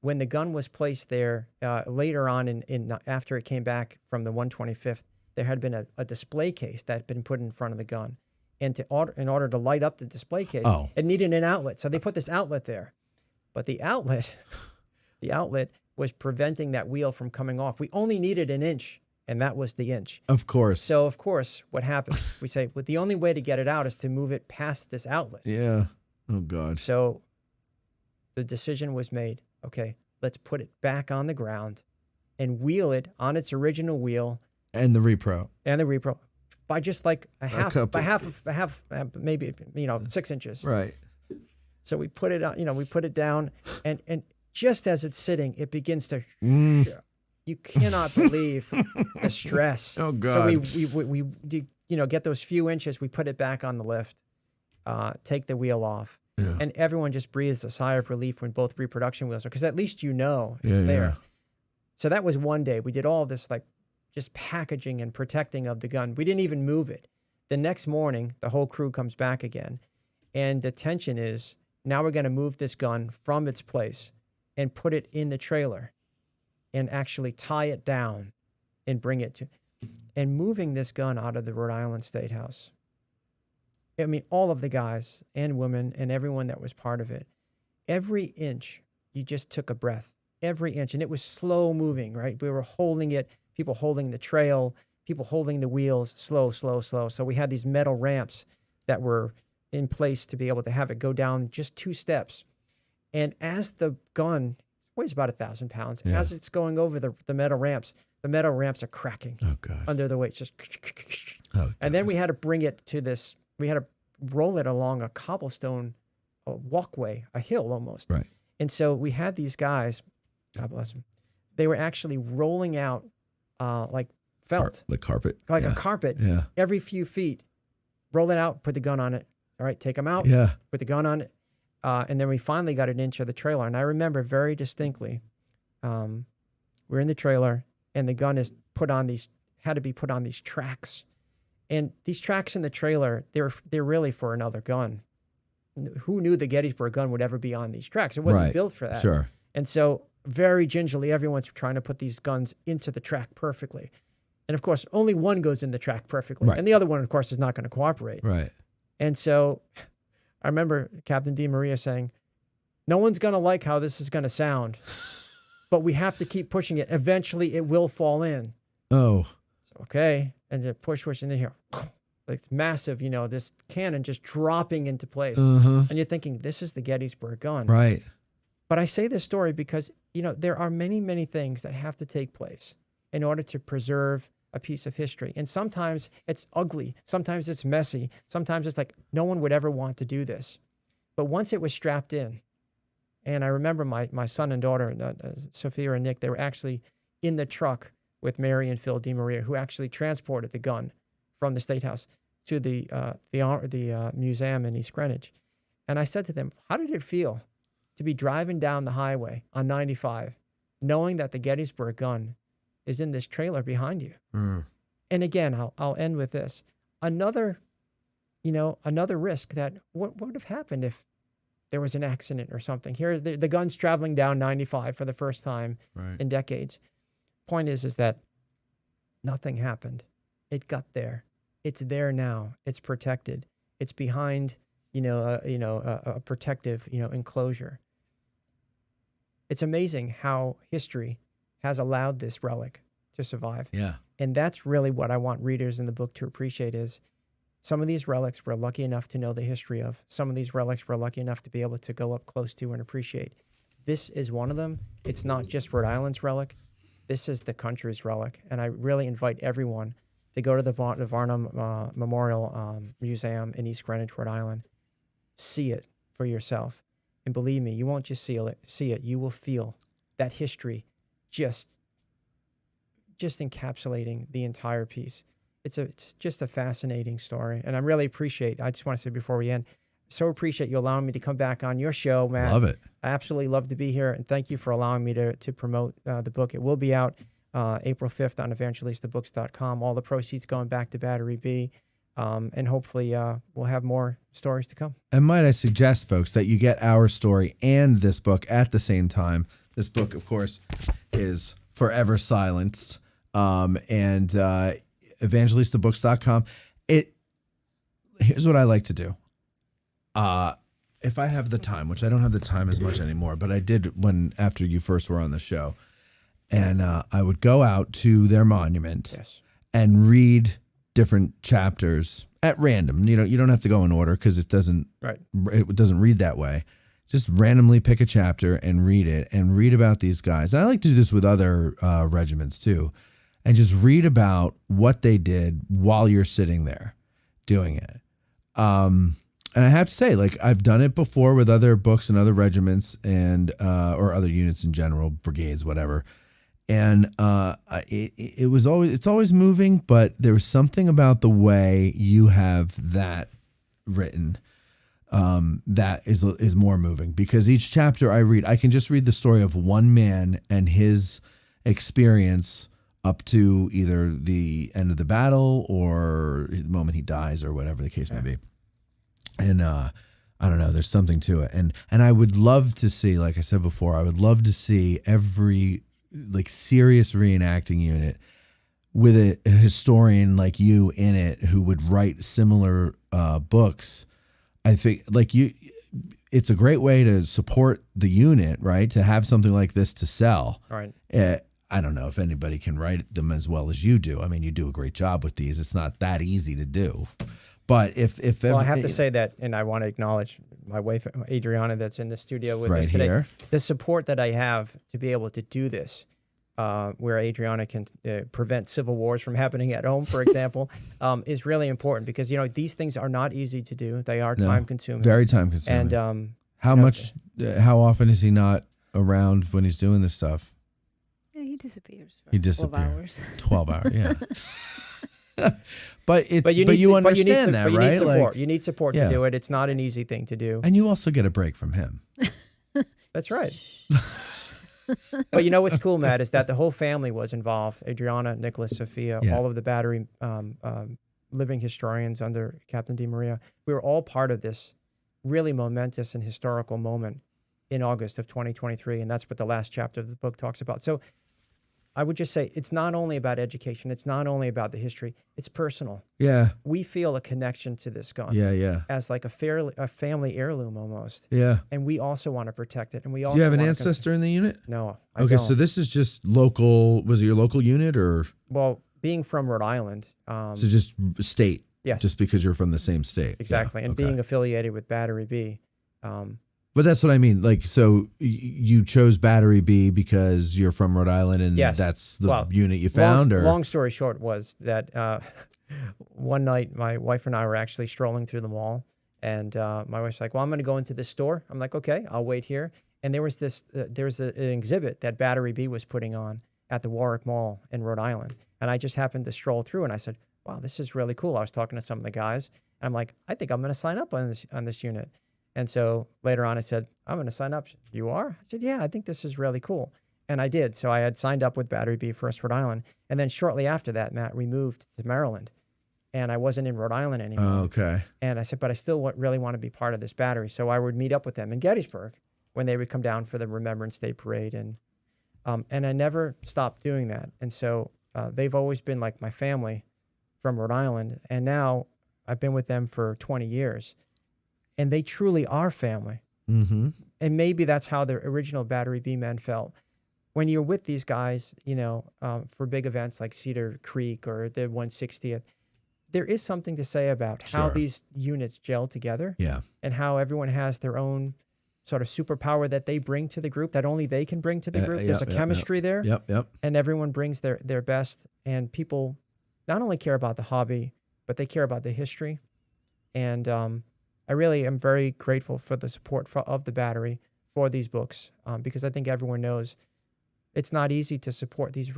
when the gun was placed there later on in after it came back from the 125th. There had been a display case that had been put in front of the gun, and in order to light up the display case, it needed an outlet. So they put this outlet there, but the outlet was preventing that wheel from coming off. We only needed an inch. And that was the inch. Of course. So, of course, what happens? We say, well, the only way to get it out is to move it past this outlet. Yeah. Oh, God. So the decision was made, okay, let's put it back on the ground and wheel it on its original wheel. And the repro. By just like maybe, 6 inches. Right. So we put it on, we put it down, and just as it's sitting, it begins to... You cannot believe the stress. Oh, God. So we get those few inches, we put it back on the lift, take the wheel off. Yeah. And everyone just breathes a sigh of relief when both reproduction wheels are, because at least it's there. Yeah. So that was one day. We did all this like just packaging and protecting of the gun. We didn't even move it. The next morning, the whole crew comes back again. And the tension is, now we're going to move this gun from its place and put it in the trailer and actually tie it down and bring it to, and moving this gun out of the Rhode Island State House. I mean, all of the guys and women and everyone that was part of it, every inch, you just took a breath, every inch. And it was slow moving, right? We were holding it, people holding the trail, people holding the wheels, slow, slow, slow. So we had these metal ramps that were in place to be able to have it go down just 2 steps. And as the gun weighs about 1,000 pounds. Yeah. As it's going over the metal ramps are cracking under the weight. Just and then we had to bring it to this, we had to roll it along a cobblestone walkway, a hill almost. Right. And so we had these guys, God bless them, they were actually rolling out like felt. Like carpet. Like a carpet. Yeah. Every few feet. Roll it out, put the gun on it. All right, take them out. Yeah. Put the gun on it. And then we finally got an inch of the trailer. And I remember very distinctly, we're in the trailer and the gun is had to be put on these tracks. And these tracks in the trailer, they're really for another gun. Who knew the Gettysburg gun would ever be on these tracks? It wasn't built for that. Sure. And so very gingerly, everyone's trying to put these guns into the track perfectly. And of course, only one goes in the track perfectly. Right. And the other one, of course, is not going to cooperate. Right. And so I remember Captain DeMaria saying, no one's going to like how this is going to sound, but we have to keep pushing it. Eventually, it will fall in. Oh. Okay. And then push, and then here, like massive, this cannon just dropping into place. Uh-huh. And you're thinking, this is the Gettysburg gun. Right. But I say this story because, there are many, many things that have to take place in order to preserve a piece of history. And sometimes it's ugly. Sometimes it's messy. Sometimes it's like no one would ever want to do this. But once it was strapped in, and I remember my son and daughter, Sophia and Nick, they were actually in the truck with Mary and Phil DeMaria, who actually transported the gun from the State House to the museum in East Greenwich. And I said to them, how did it feel to be driving down the highway on 95, knowing that the Gettysburg gun is in this trailer behind you? Mm. And again, I'll end with this. Another risk that what would have happened if there was an accident or something. Here, the gun's traveling down 95 for the first time in decades. Point is that nothing happened. It got there. It's there now. It's protected. It's behind, a protective, enclosure. It's amazing how history has allowed this relic to survive. Yeah. And that's really what I want readers in the book to appreciate is some of these relics we're lucky enough to know the history of. Some of these relics we're lucky enough to be able to go up close to and appreciate. This is one of them. It's not just Rhode Island's relic. This is the country's relic. And I really invite everyone to go to the Varnum Memorial Museum in East Greenwich, Rhode Island. See it for yourself. And believe me, you won't just see it. You will feel that history just encapsulating the entire piece. It's just a fascinating story. And I really appreciate, I just want to say before we end, so appreciate you allowing me to come back on your show, Matt. Love it. I absolutely love to be here. And thank you for allowing me to promote the book. It will be out April 5th on evangelistabooks.com. All the proceeds going back to Battery B. And hopefully we'll have more stories to come. And might I suggest, folks, that you get our story and this book at the same time. This book, of course, is forever silenced. And evangelistabooks.com. Here's what I like to do. If I have the time, which I don't have the time as much anymore, but I did after you first were on the show, and I would go out to their monument and read different chapters at random. You don't have to go in order because it doesn't read that way. Just randomly pick a chapter and read it and read about these guys. And I like to do this with other regiments too, and just read about what they did while you're sitting there doing it. And I have to say, like, I've done it before with other books and other regiments and or other units in general, brigades, whatever. And it's always moving, but there was something about the way you have that written that is more moving, because each chapter I read, I can just read the story of one man and his experience up to either the end of the battle or the moment he dies or whatever the case may be. And I don't know, there's something to it. And I would love to see, like I said before, I would love to see every like serious reenacting unit with a historian like you in it who would write similar books. I think it's a great way to support the unit, right? To have something like this to sell. Right. I don't know if anybody can write them as well as you do. I mean, you do a great job with these. It's not that easy to do. But I have to say that, and I want to acknowledge my wife, Adriana, that's in the studio with us today. Here. The support that I have to be able to do this, where Adriana can prevent civil wars from happening at home, for example, is really important, because, these things are not easy to do. They are time consuming. Very time consuming. And how often is he not around when he's doing this stuff? Yeah, he disappears. He disappears. 12 hours, yeah. But you understand that, right? Support. You need support to do it. It's not an easy thing to do. And you also get a break from him. That's right. But what's cool, Matt, is that the whole family was involved. Adriana, Nicholas, Sophia, all of the battery living historians under Captain DeMaria. We were all part of this really momentous and historical moment in August of 2023. And that's what the last chapter of the book talks about. So I would just say it's not only about education. It's not only about the history. It's personal. Yeah. We feel a connection to this gun. Yeah. As like a family heirloom almost. Yeah. And we also want to protect it. And we also do you have an ancestor in the unit? No. I don't. So this is just local. Was it your local unit or? Well, being from Rhode Island. So just state. Yes. Just because you're from the same state. Exactly. And being affiliated with Battery B. But that's what I mean. Like, so you chose Battery B because you're from Rhode Island, and that's the unit you found? Long story short was that one night my wife and I were actually strolling through the mall, and my wife's like, well, I'm going to go into this store. I'm like, okay, I'll wait here. And there was an exhibit that Battery B was putting on at the Warwick Mall in Rhode Island. And I just happened to stroll through, and I said, wow, this is really cool. I was talking to some of the guys, and I'm like, I think I'm going to sign up on this unit. And so later on I said, I'm going to sign up. You are? I said, yeah, I think this is really cool. And I did. So I had signed up with Battery B First Rhode Island. And then shortly after that, Matt, we moved to Maryland. And I wasn't in Rhode Island anymore. Oh, okay. And I said, but I still really want to be part of this battery. So I would meet up with them in Gettysburg when they would come down for the Remembrance Day parade. And I never stopped doing that. And so they've always been like my family from Rhode Island. And now I've been with them for 20 years. And they truly are family. Mm-hmm. And maybe that's how the original Battery B men felt. when you're with these guys, for big events like Cedar Creek or the 160th, there is something to say about how Sure. these units gel together. Yeah. And how everyone has their own sort of superpower that they bring to the group, that only they can bring to the group. There's a chemistry there. Yep. And everyone brings their best. And people not only care about the hobby, but they care about the history. And I really am very grateful for the support of the Battery for these books, because I think everyone knows it's not easy to support these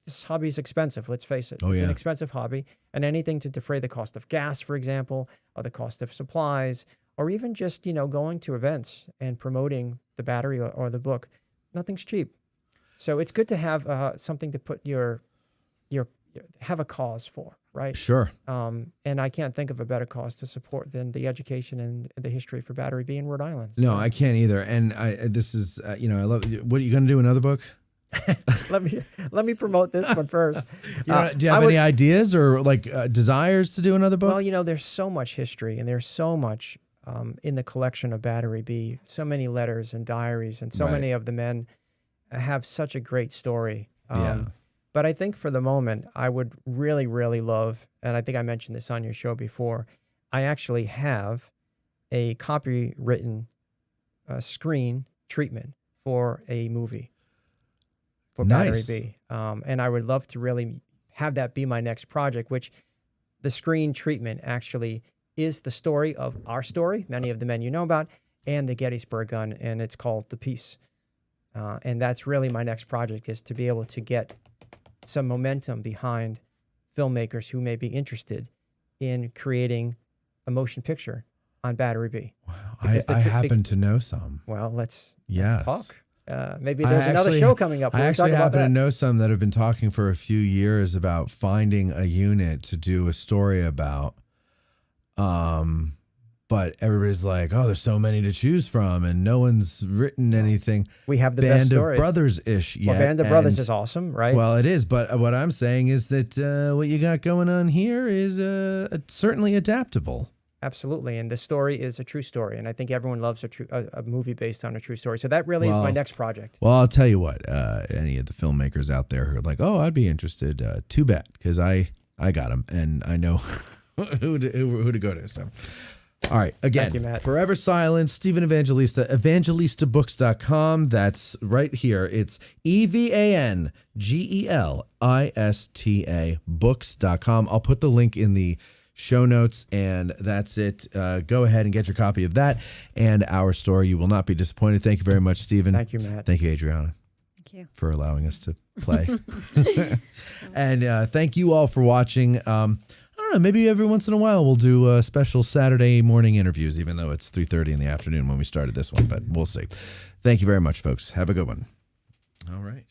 this hobby is expensive, let's face it. Oh, It's yeah. an expensive hobby, and anything to defray the cost of gas, for example, or the cost of supplies, or even just, going to events and promoting the Battery or the book, nothing's cheap. So it's good to have something to put have a cause for, right? Sure. And I can't think of a better cause to support than the education and the history for Battery B in Rhode Island. No, So I can't either. And this is, I love. What are you going to do? Another book? let me promote this one first. Do you have any ideas or desires to do another book? Well, there's so much history and there's so much in the collection of Battery B, so many letters and diaries, and so Right. many of the men have such a great story. Yeah. But I think for the moment, I would really, really love, and I think I mentioned this on your show before, I actually have a copywritten screen treatment for a movie for Nice. Battery B. And I would love to really have that be my next project, which the screen treatment actually is the story of our story, many of the men you know about, and the Gettysburg Gun, and it's called The Peace. And that's really my next project, is to be able to get some momentum behind filmmakers who may be interested in creating a motion picture on Battery B. Wow. Because I happen to know some. Well, let's Yes. talk. Maybe there's another show coming up. I We'll talk actually about happen to that. know some that have been talking for a few years about finding a unit to do a story about. But everybody's like, oh, there's so many to choose from, and no one's written anything We have the best Band of story. Brothers-ish yet. Well, Band of Brothers and- is awesome, right? Well, it is, but what I'm saying is that what you got going on here is certainly adaptable. Absolutely. And the story is a true story. And I think everyone loves a movie based on a true story. So that really is my Well, next project. Well, I'll tell you what, any of the filmmakers out there who are like, oh, I'd be interested, too bad, because I got them, and I know who to go to. So, all right, again, Thank you, Matt. Forever Silence, Stephen Evangelista, evangelistabooks.com. That's right here. It's EVANGELISTA books.com. I'll put the link in the show notes, and that's it. Go ahead and get your copy of that and our story. You will not be disappointed. Thank you very much, Stephen. Thank you, Matt. Thank you, Adriana, Thank you. for allowing us to play. And thank you all for watching. I don't know, maybe every once in a while we'll do special Saturday morning interviews, even though it's 3:30 in the afternoon when we started this one, but we'll see. Thank you very much, folks. Have a good one. All right.